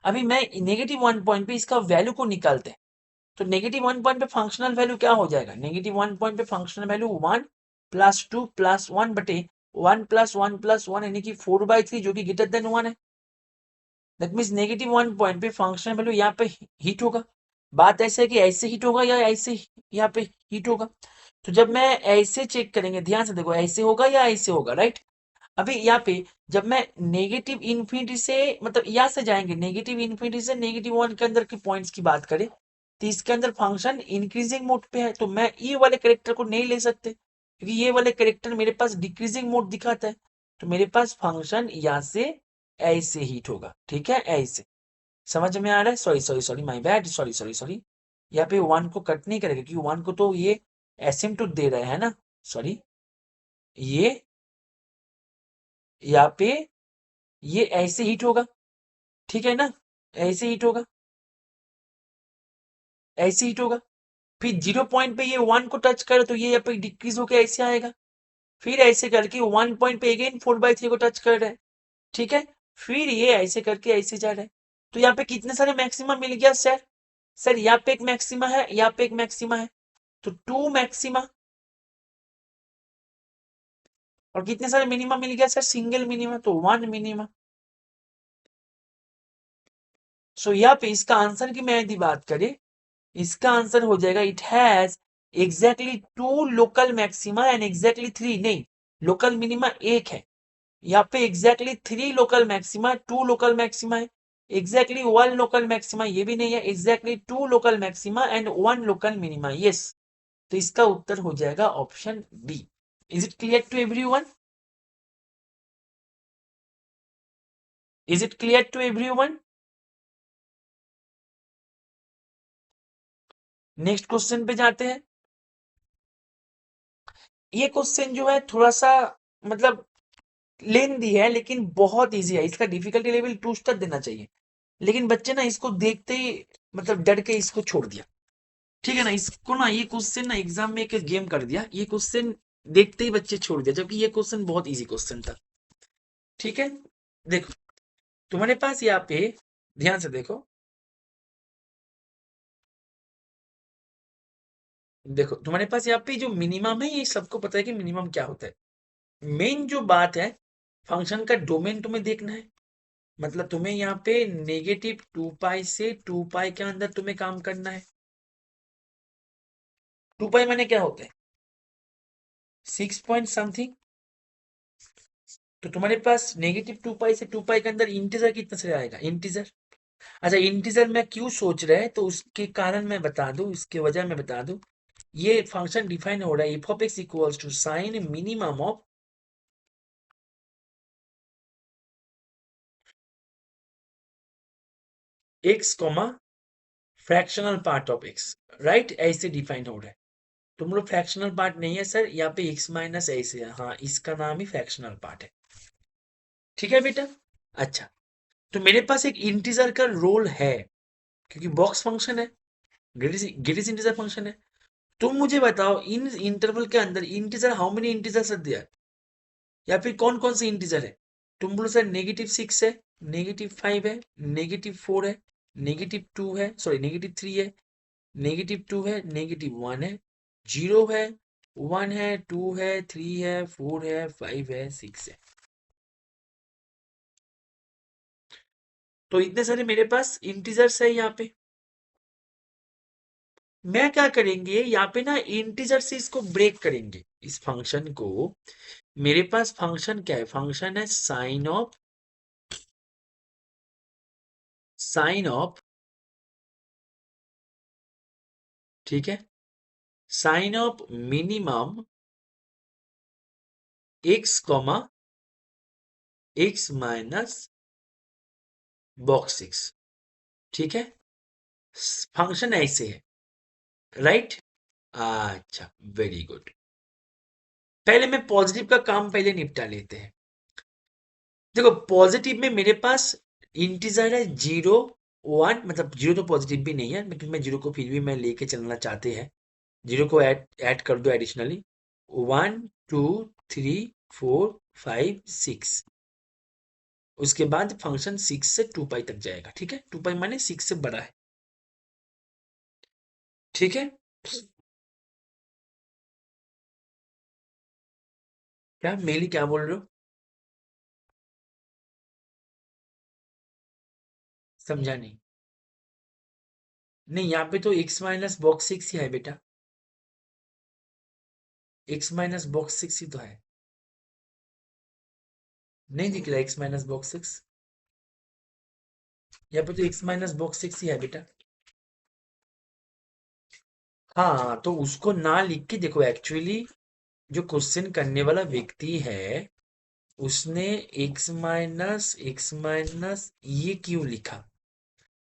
Speaker 1: अभी मैं नेगेटिव वन पॉइंट पे इसका वैल्यू को निकालते हैं। तो नेगेटिव वन पॉइंट पे फंक्शनल वैल्यू क्या हो जाएगा, नेगेटिव वन पॉइंट पे functional value one plus two plus one बटे वन प्लस वन यानी कि फोर बाई थ्री जो कि ग्रेटर देन वन है। That means negative one point पे फंक्शनल वैल्यू यहाँ पे हिट होगा। बात ऐसे है कि ऐसे हिट होगा या ऐसे यहाँ पे हिट होगा। तो जब मैं ऐसे चेक करेंगे, ध्यान से देखो, ऐसे होगा या ऐसे होगा, राइट। अभी यहाँ पे जब मैं नेगेटिव इन्फिनिटी से मतलब यहाँ से जाएंगे, नेगेटिव इन्फिनिटी से नेगेटिव वन के अंदर के पॉइंट्स की बात करें तो इसके अंदर फंक्शन इंक्रीजिंग मोड पे है, तो मैं ये वाले करेक्टर को नहीं ले सकते क्योंकि ये वाले करेक्टर मेरे पास डिक्रीजिंग मोड दिखाता है। तो मेरे पास फंक्शन यहाँ से ऐसे हीट होगा, ठीक है, ऐसे। समझ में आ रहा है? Sorry sorry sorry, my bad, sorry sorry sorry. यहाँ पे वन को कट नहीं करेगा क्योंकि वन को तो ये एसिम्पटोट दे रहा है ना, सॉरी, ये यहाँ पे ये ऐसे हीट होगा, ठीक है ना, ऐसे हीट होगा, ऐसे हीट होगा। फिर जीरो पॉइंट पे ये वन को टच करे तो ये यहाँ पे डिक्रीज होकर ऐसे आएगा, फिर ऐसे करके वन पॉइंट पे अगेन फोर बाई थ्री को टच कर रहा है, ठीक है। फिर ये ऐसे करके ऐसे जा रहा है। तो यहाँ पे कितने सारे मैक्सिमा मिल गया सर, सर यहाँ पे एक मैक्सिमा है, यहाँ पे एक मैक्सिमा है, तो टू मैक्सिमा। और कितने सारे मिनिमा मिल गया सर, सिंगल मिनिमा, तो वन मिनिमा। सो यहाँ पे इसका आंसर की मैं यदि बात करें, इसका आंसर हो जाएगा it has exactly two local maxima and exactly three, नहीं, लोकल मिनिमा एक है, यहाँ पे exactly three local maxima, two local maxima है, एग्जैक्टली वन लोकल मैक्सिमा ये भी नहीं है, exactly two local maxima and one local minima, yes. तो इसका उत्तर हो जाएगा option B. Is it clear to everyone? Is it clear to everyone? Next question पे जाते हैं। ये क्वेश्चन जो है थोड़ा सा मतलब लेंदी है लेकिन बहुत इजी है, इसका डिफिकल्टी लेवल 2 स्टार देना चाहिए, लेकिन बच्चे ना इसको देखते ही मतलब डर के इसको छोड़ दिया। ठीक है ना, इसको ना ये क्वेश्चन ना एग्जाम में एक गेम कर दिया, ये क्वेश्चन देखते ही बच्चे छोड़ दिया, जबकि ये क्वेश्चन बहुत इजी क्वेश्चन था। ठीक है, देखो तुम्हारे पास यहाँ पे ध्यान से देखो, देखो तुम्हारे पास यहाँ पे जो मिनिमम है ये सबको पता है कि मिनिमम क्या होता है। मेन जो बात है फंक्शन का डोमेन तुम्हें देखना है, मतलब तुम्हें यहाँ पे -2 पाई से 2 पाई के अंदर तुम्हें काम करना है। 2 पाई माने क्या होता है, 6 पॉइंट समथिंग। तो तुम्हारे पास -2 पाई से 2 पाई के अंदर इंटीजर कितना से आएगा, इंटीजर। अच्छा इंटीजर में क्यों सोच रहे हैं तो उसके कारण मैं बता दूं, इसके वजह मैं बता दूं। ये फंक्शन डिफाइन हो रहा है F of x equals to sine minimum of X comma fractional part of X, right, ऐसे डिफाइन हो रहा है। तुम लोग फ्रैक्शनल पार्ट नहीं है सर, यहाँ पे एक्स माइनस ऐसे है, हाँ इसका नाम ही फ्रैक्शनल पार्ट है। ठीक है बेटा। अच्छा, तो मेरे पास एक इंटीजर का रोल है, क्योंकि बॉक्स फंक्शन है, ग्रेटेस्ट इंटीजर फंक्शन है। तुम मुझे बताओ इन इंटरवल के अंदर इंटीजर हाउ मेनी इंटीजर दिया है, या फिर कौन कौन से इंटीजर है। तुम बोलो सर -6 है, -5 है, -4 है, -2 है, सॉरी -3 है, -2 है, -1 है, 0 है, 1 है, 2 है, 3 है, 4 है, 5 है, 6 है। तो इतने सारे मेरे पास इंटीजर्स है यहाँ पे। मैं क्या करेंगे यहाँ पे ना इंटीजर से इसको ब्रेक करेंगे इस फंक्शन को। मेरे पास फंक्शन क्या है, फंक्शन है साइन ऑफ, ठीक है, sine of minimum X comma X minus box six. ठीक है, फंक्शन ऐसे है, राइट। अच्छा, वेरी गुड। पहले मैं पॉजिटिव का काम पहले निपटा लेते हैं। देखो पॉजिटिव में मेरे पास इंटीजर है 0 1, मतलब 0 तो पॉजिटिव भी नहीं है लेकिन मैं 0 को फिर भी मैं लेके चलना चाहते हैं, 0 को ऐड कर दो एडिशनली। 1 2 3 4 5 6, उसके बाद फंक्शन 6 से 2 पाई तक जाएगा। ठीक है, 2 पाई माने 6 से बड़ा है। ठीक है, क्या मेली क्या बोल रहे हो, समझा नहीं। नहीं यहाँ पे तो x माइनस बॉक्स 6 ही है बेटा, x माइनस बॉक्स 6 ही तो है। नहीं दिख रहा x माइनस बॉक्स 6, यहाँ पे तो x माइनस बॉक्स 6 ही है बेटा। हाँ तो उसको ना लिख के देखो, एक्चुअली जो क्वेश्चन करने वाला व्यक्ति है उसने x माइनस ये क्यों लिखा,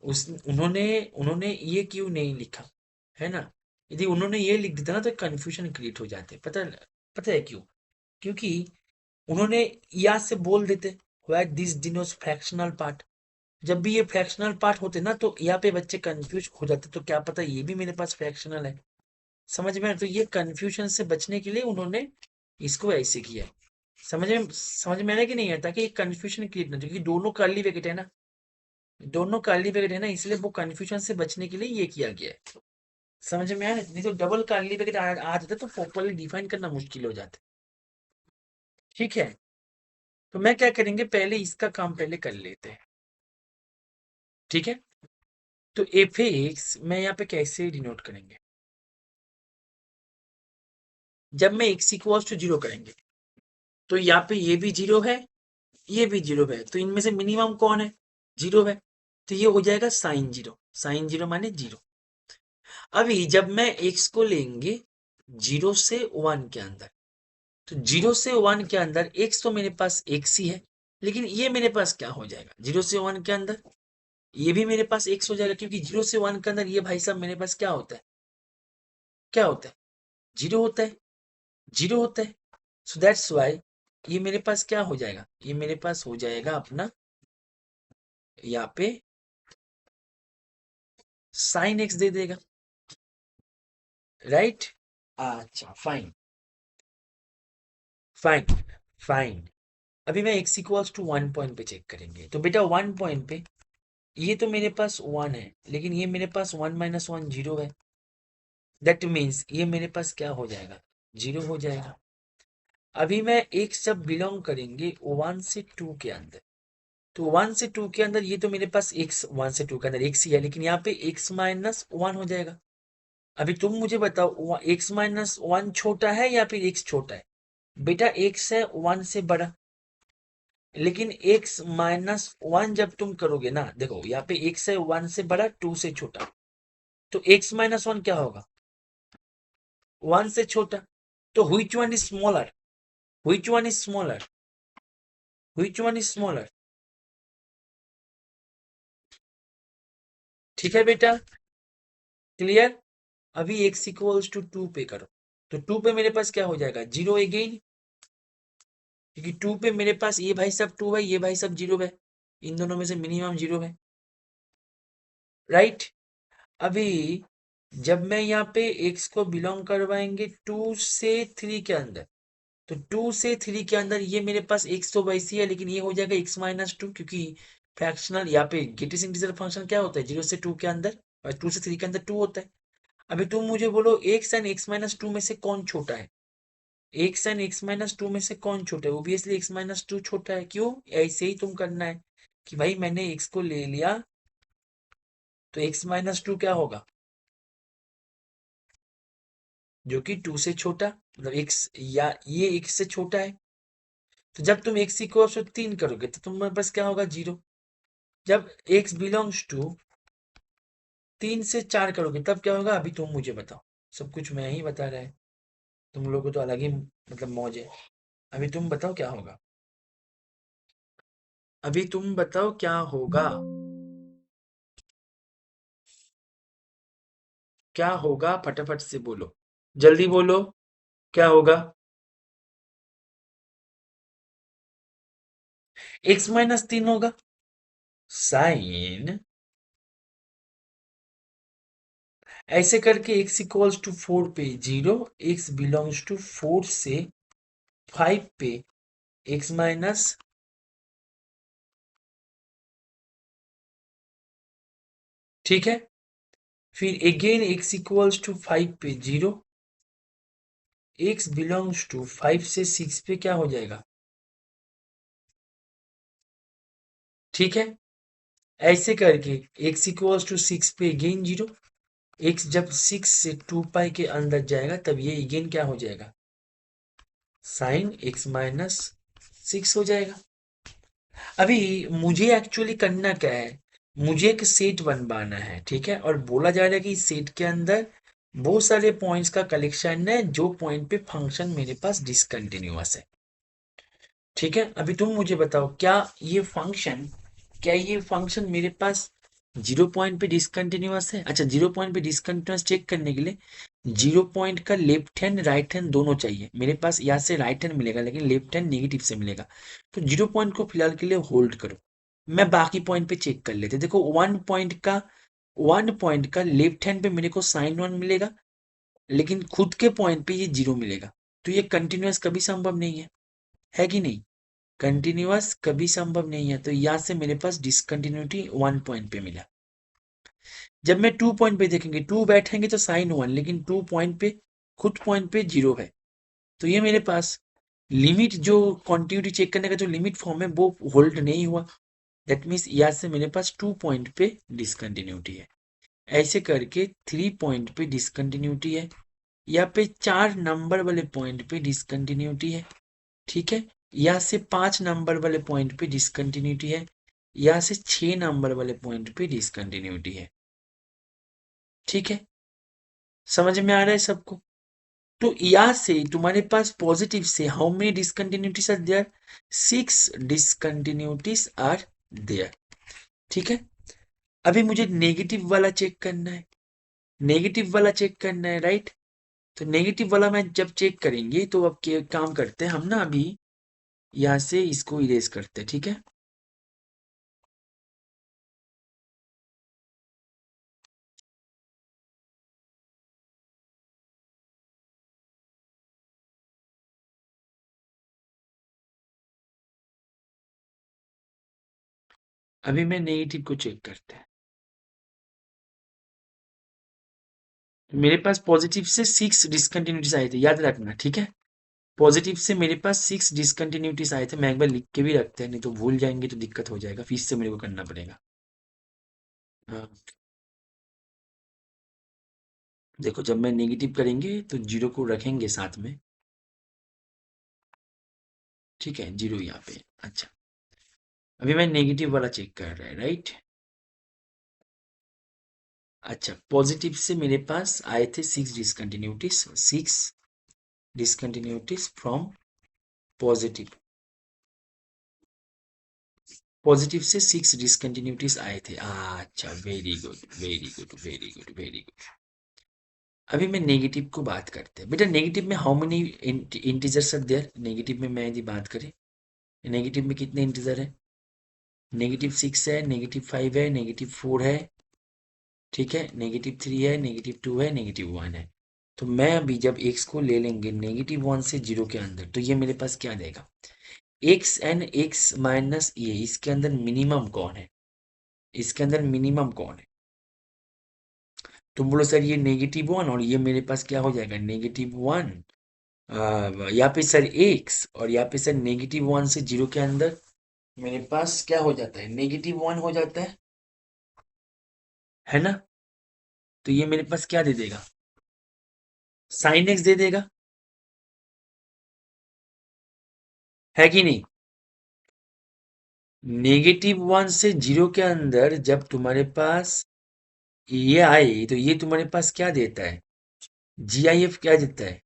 Speaker 1: उस उन्होंने उन्होंने ये क्यों नहीं लिखा, है ना। यदि उन्होंने ये लिख देता ना तो कंफ्यूजन क्रिएट हो जाते, पता है क्यों, क्योंकि उन्होंने या से बोल देते what this denotes fractional part. जब भी ये फ्रैक्शनल पार्ट होते ना तो यहाँ पे बच्चे कंफ्यूज हो जाते, तो क्या पता ये भी मेरे पास फ्रैक्शनल है। समझ में आया? तो ये कंफ्यूजन से बचने के लिए उन्होंने इसको ऐसे किया है। समझ में आया कि नहीं है, ताकि एक कंफ्यूजन क्रिएट ना, क्योंकि दोनों कर्ली ब्रैकेट है ना, दोनों कर्ली ब्रैकेट है ना, इसलिए वो कंफ्यूजन से बचने के लिए ये किया गया है। समझ में आया, नहीं तो डबल कर्ली ब्रैकेट आ जाता तो प्रॉपरली डिफाइन करना मुश्किल हो जाता। ठीक है, तो मैं क्या करेंगे पहले इसका काम पहले कर लेते हैं। ठीक है, तो एफ एक्स मैं यहाँ पे कैसे डिनोट करेंगे, जब मैं एक्स इक्वल्स टू 0 करेंगे तो यहाँ पे ये भी 0 है, ये भी 0 है, तो इनमें से मिनिमम कौन है, 0 है, तो ये हो जाएगा साइन 0, साइन 0 माने 0। अभी जब मैं एक्स को लेंगे 0 से 1 के अंदर, तो 0 से 1 के अंदर एक्स तो मेरे पास एक्स ही है, लेकिन ये मेरे पास क्या हो जाएगा 0 से 1 के अंदर, ये भी मेरे पास एक्स हो जाएगा, क्योंकि 0 से 1 के अंदर ये भाई साहब मेरे पास क्या होता है, क्या होता है? जीरो होता है, जीरो होता है। सो दैट्स वाई ये मेरे पास क्या हो जाएगा, ये मेरे पास हो जाएगा अपना यहाँ पे साइन एक्स दे देगा, राइट? अच्छा फाइन, फाइन, फाइन। अभी मैं एक्स इक्वल्स टू 1 पॉइंट पे चेक करेंगे। तो बेटा 1 पॉइंट पे ये तो मेरे पास 1 है, लेकिन ये मेरे पास 1 माइनस 1 जीरो है। दैट मीन्स ये मेरे पास क्या हो जाएगा, जीरो हो जाएगा। अभी मैं एक सब बिलोंग करेंगे 1 से 2 के अंदर। तो 1 से 2 के अंदर ये तो मेरे पास x 1 से 2 के अंदर x ही है, लेकिन यहाँ पे x माइनस 1 हो जाएगा। अभी तुम मुझे बताओ x माइनस 1 छोटा है या फिर x छोटा है? बेटा x है 1 से बड़ा, लेकिन x माइनस 1 जब तुम करोगे ना, देखो यहाँ पे x है 1 से बड़ा 2 से छोटा, तो x माइनस 1 क्या होगा, 1 से छोटा। तो which one is smaller, which one is smaller, which one is smaller? ठीक है बेटा, क्लियर? अभी x इक्वल्स टू 2 पे करो, तो 2 पे मेरे पास क्या हो जाएगा, जीरो अगेन, क्योंकि 2 पे मेरे पास ये भाई सब 2 है, ये भाई सब जीरो है, इन दोनों में से मिनिमम जीरो है, राइट? अभी जब मैं यहाँ पे x को बिलोंग करवाएंगे 2 से 3 के अंदर, तो 2 से 3 के अंदर ये मेरे पास x तो वैसी है, लेकिन ये हो जाएगा x माइनस 2, क्योंकि फ्रैक्शनल यहाँ पे ग्रेटेस्ट इंटीजर फंक्शन क्या होता है, 0 से 2 के अंदर, और 2 से 3 के अंदर 2 होता है। अभी तुम मुझे बोलो x एंड x माइनस 2 में से कौन छोटा है, x एंड x माइनस 2 में से कौन छोटा है? ऑब्वियसली x माइनस 2 छोटा है। क्यों? ऐसे ही तुम करना है कि भाई मैंने x को ले लिया, तो x माइनस 2 क्या होगा, जो कि 2 से छोटा, मतलब x या ये x से छोटा है। तो जब तुम x इक्वल टू 3 करोगे तो तुम्हारे पास क्या होगा, जीरो। जब x बिलोंग्स टू 3 से 4 करोगे तब क्या होगा, अभी तुम मुझे बताओ। सब कुछ मैं ही बता रहा है, तुम लोगों को तो अलग ही मतलब मौज है। अभी तुम बताओ क्या होगा, अभी तुम बताओ क्या होगा, क्या होगा, फटाफट से बोलो, जल्दी बोलो, क्या होगा? x माइनस 3 होगा, साइन ऐसे करके x इक्वल्स टू 4 पे जीरो, x बिलोंग्स टू 4 से 5 पे x माइनस, ठीक है। फिर अगेन x इक्वल्स टू 5 पे जीरो, x बिलोंग्स टू 5 से 6 पे क्या हो जाएगा, ठीक है। ऐसे करके x इक्वल्स टू 6 पे अगेन जीरो, x जब 6 से 2 पाई के अंदर जाएगा तब ये अगेन क्या हो जाएगा, साइन x माइनस 6 हो जाएगा। अभी मुझे एक्चुअली करना क्या है, मुझे एक सेट बनवाना है, ठीक है, और बोला जा रहा है कि इस सेट के अंदर बहुत सारे पॉइंट्स का कलेक्शन है, जो पॉइंट पे फंक्शन मेरे पास डिसकंटिन्यूअस है, ठीक है। अभी तुम मुझे बताओ, क्या ये फंक्शन मेरे पास 0 पॉइंट पे डिसकंटिन्यूअस है? अच्छा, 0 पॉइंट पे डिसकंटिन्यूअस चेक करने के लिए 0 पॉइंट का लेफ्ट हैंड राइट हैंड दोनों चाहिए मेरे पास। यहाँ से राइट हैंड मिलेगा, लेकिन लेफ्ट हैंड नेगेटिव से मिलेगा। तो 0 पॉइंट को फिलहाल के लिए होल्ड करो, मैं बाकी पॉइंट पे चेक कर लेते। देखो 1 पॉइंट का लेफ्ट हैंड पे मेरे को साइन 1 मिलेगा, लेकिन खुद के पॉइंट पे ये जीरो मिलेगा। तो ये कंटिन्यूअस कभी संभव नहीं है कि नहीं? कंटिन्यूअस कभी संभव नहीं है, तो यहाँ से मेरे पास डिसकंटिन्यूटी 1 पॉइंट पे मिला। जब मैं 2 पॉइंट पे देखेंगे, 2 बैठेंगे तो साइन 1, लेकिन 2 पॉइंट पे खुद पॉइंट पे जीरो है, तो ये मेरे पास लिमिट जो कॉन्टिन्यूटी चेक करने का जो लिमिट फॉर्म है वो होल्ड नहीं हुआ। दैट मीन्स यहाँ से मेरे पास 2 पॉइंट पे डिसकंटिन्यूटी है। ऐसे करके 3 पॉइंट पे डिसकंटिन्यूटी है, यहाँ पे 4 नंबर वाले पॉइंट पे डिसकंटिन्यूटी है, ठीक है। यहाँ से 5 नंबर वाले पॉइंट पे डिसकंटिन्यूटी है, यहाँ से 6 नंबर वाले पॉइंट पे डिसकंटिन्यूटी है, ठीक है। समझ में आ रहा है सबको? तो यहाँ से तुम्हारे पास पॉजिटिव से how many discontinuities are there, 6 discontinuities are there, ठीक है। अभी मुझे नेगेटिव वाला चेक करना है, नेगेटिव वाला चेक करना है, राइट? तो नेगेटिव वाला मैं जब चेक करेंगे तो अब काम करते हैं हम ना, अभी यहाँ से इसको इरेज करते हैं, ठीक है। अभी मैं नेगेटिव को चेक करते हैं। मेरे पास पॉजिटिव से 6 डिसकंटिन्यूटीज आए थे, याद रखना, ठीक है। पॉजिटिव से मेरे पास 6 डिसकंटिन्यूटीज आए थे। मैं एक बार लिख के भी रखते हैं, नहीं तो भूल जाएंगे तो दिक्कत हो जाएगा, फिर से मेरे को करना पड़ेगा। हाँ, देखो जब मैं नेगेटिव करेंगे तो जीरो को रखेंगे साथ में, ठीक है, जीरो यहाँ पे। अच्छा, अभी मैं नेगेटिव वाला चेक कर रहा है, राइट। अच्छा, पॉजिटिव से मेरे पास आए थे 6 discontinuities, 6 discontinuities from positive. Positive से 6 डिसकंटिन्यूटीज आए थे। अच्छा, very good very good very good very good. अभी मैं नेगेटिव को बात करते हैं। बेटा नेगेटिव में how many integers are there? Negative में मैं यदि बात करें, नेगेटिव में कितने इंटीजर है? नेगेटिव 6 है, नेगेटिव 5 है, नेगेटिव 4 है, ठीक है, नेगेटिव 3 है, नेगेटिव 2 है, नेगेटिव 1 है। तो मैं अभी जब एक्स को ले लेंगे नेगेटिव 1 से 0 के अंदर, तो ये मेरे पास क्या देगा? एक्स एंड एक्स माइनस ये, इसके अंदर मिनिमम कौन है? इसके अंदर मिनिमम कौन है? तुम बोलो सर ये नेगेटिव 1, और ये मेरे पास क्या हो जाएगा? नेगेटिव 1, यहाँ पे सर एक्स, और यहाँ पे सर नेगेटिव 1 से 0 के अंदर मेरे पास क्या हो जाता है? नेगेटिव 1 हो जाता है ना। तो ये मेरे पास क्या दे देगा? साइन एक्स दे देगा, है कि नहीं? नेगेटिव 1 से 0 के अंदर जब तुम्हारे पास ये आए तो ये तुम्हारे पास क्या देता है? जी आई एफ क्या देता है?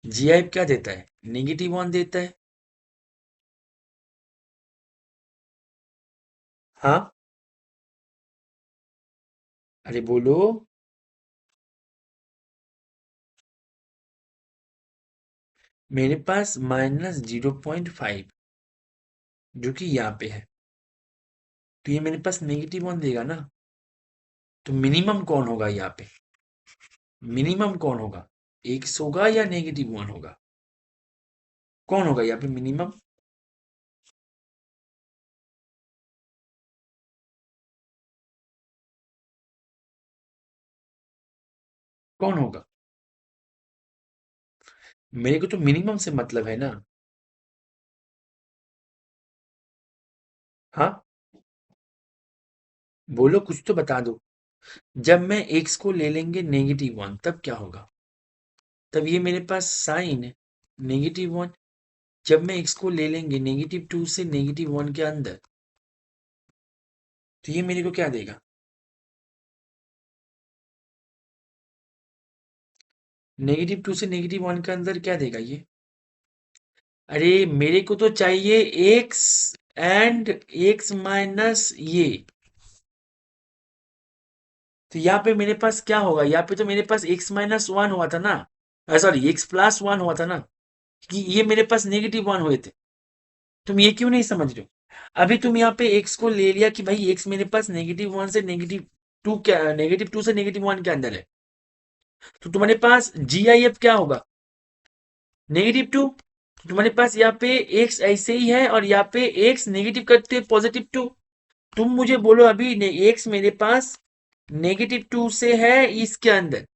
Speaker 1: जी आई एफ क्या देता है? नेगेटिव 1 देता है। हाँ, अरे बोलो। मेरे पास -0.5 जो कि यहाँ पे है, तो ये मेरे पास नेगेटिव 1 देगा ना। तो मिनिमम कौन होगा यहाँ पे? मिनिमम कौन होगा? एक्स होगा या -1 होगा? कौन होगा यहाँ पे मिनिमम? कौन होगा? मेरे को तो मिनिमम से मतलब है ना। हाँ, बोलो, कुछ तो बता दो। जब मैं एक्स को ले लेंगे -1 तब क्या होगा? तब ये मेरे पास साइन है -1। जब मैं एक्स को ले लेंगे -2 से -1 के अंदर, तो ये मेरे को क्या देगा? -2 से -1 के अंदर क्या देगा ये? अरे मेरे को तो चाहिए एक्स एंड एक्स माइनस ये। तो यहाँ पे मेरे पास क्या होगा? यहाँ पे तो मेरे पास x-1 हुआ था ना, सॉरी x+1 हुआ था ना, कि ये मेरे पास -1 हुए थे। तुम ये क्यों नहीं समझ रहे हो? अभी तुम यहाँ पे x को ले लिया कि भाई x मेरे पास -1 से -2 क्या, -2 से -1 के अंदर है, तो तुम्हारे पास जी आई एफ क्या होगा? -2। तुम्हारे पास यहाँ पे x ऐसे ही है, और यहाँ पे x नेगेटिव करते +2। तुम मुझे बोलो अभी x मेरे पास -2 से है इसके अंदर,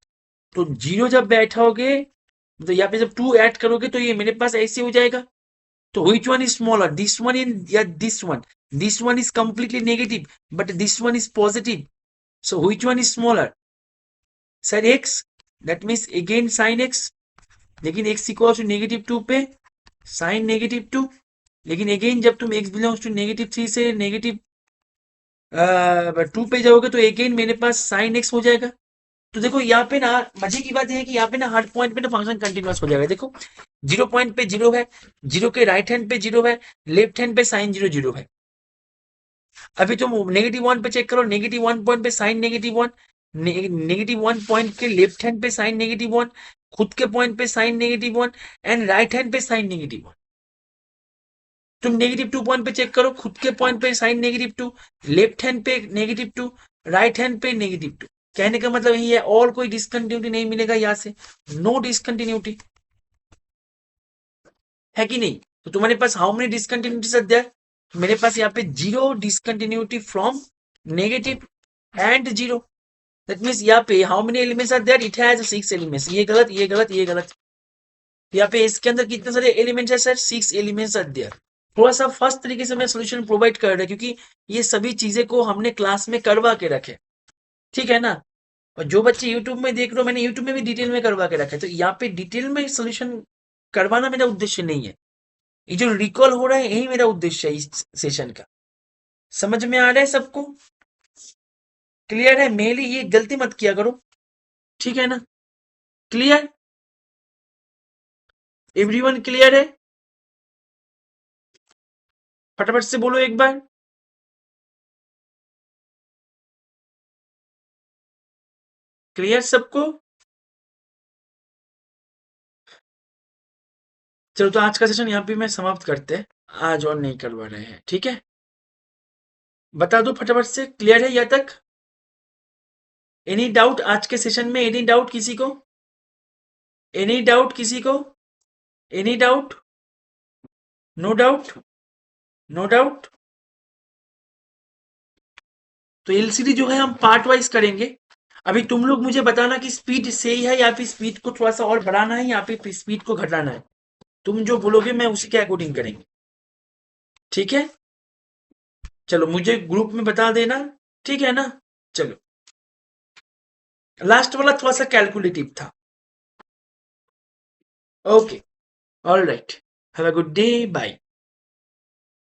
Speaker 1: तो 0 जब बैठाओगे तो यहाँ पे जब 2 ऐड करोगे तो ये मेरे पास ऐसे हो जाएगा। तो which one is smaller, this one in या this one? This one is completely negative but this one is positive, so which one is smaller? Sir x, that means again sin x, लेकिन x equals to -2 पे sin -2, लेकिन again जब तुम x belongs to -3 से -2 पे जाओगे तो again मेरे पास sin x हो जाएगा। तो देखो यहाँ पे ना मजे की बात यह है कि यहाँ पे ना हर पॉइंट पे ना फंक्शन कंटिन्यूअस हो जाएगा। देखो 0 पॉइंट पे 0 है, 0 के राइट हैंड पे 0 है, लेफ्ट हैंड पे साइन 0 0 है। अभी तुम -1 पे चेक करो, -1 पॉइंट पे साइन -1, -1 पॉइंट के लेफ्ट हैंड पे साइन -1, खुद के पॉइंट पे साइन -1 एंड राइट हैंड पे साइन -1। तुम -2 पॉइंट पे चेक करो, खुद के पॉइंट पे साइन -2, लेफ्ट हैंड पे -2, राइट हैंड पे -2। कहने का मतलब यही है, और कोई डिसकंटिन्यूटी नहीं मिलेगा यहाँ से, नो डिसकंटिन्यूटी है कि नहीं। तो तुम्हारे पास how many discontinuities are there? मेरे पास यहाँ पे 0 discontinuity from negative and 0। That means यहाँ पे how many elements are there? It has 6 elements. ये गलत, ये गलत, ये गलत। यहाँ पे इसके अंदर कितने सारे एलिमेंट्स है सर? 6 elements are there. थोड़ा सा फर्स्ट तरीके से मैं सोल्यूशन प्रोवाइड कर रहा है, क्योंकि ये सभी चीजें को हमने क्लास में करवा के रखे, ठीक है ना। और जो बच्चे यूट्यूब में देख रहे हो, मैंने यूट्यूब में भी डिटेल में करवा के रखा है, तो यहाँ पे डिटेल में सोल्यूशन करवाना मेरा उद्देश्य नहीं है। ये जो रिकॉल हो रहा है यही मेरा उद्देश्य है इस सेशन का। समझ में आ रहा है सबको? क्लियर है? मेरी ये गलती मत किया करो, ठीक है ना। क्लियर? एवरीवन क्लियर है? फटाफट से बोलो एक बार। क्लियर सबको? चलो तो आज का सेशन यहाँ पे मैं समाप्त करते हैं, आज और नहीं करवा रहे हैं, ठीक है। बता दो फटाफट से, क्लियर है यहाँ तक? एनी डाउट आज के सेशन में? एनी डाउट किसी को? एनी डाउट किसी को? Any doubt? No doubt? No doubt? तो एलसीडी जो है हम पार्ट वाइज करेंगे। अभी तुम लोग मुझे बताना कि स्पीड सही है या फिर स्पीड को थोड़ा सा और बढ़ाना है या फिर स्पीड को घटाना है। तुम जो बोलोगे मैं उसी के अकॉर्डिंग करेंगे, ठीक है। चलो मुझे ग्रुप में बता देना, ठीक है ना। चलो, लास्ट वाला थोड़ा सा कैलकुलेटिव था। Okay, all right, have a good day, bye.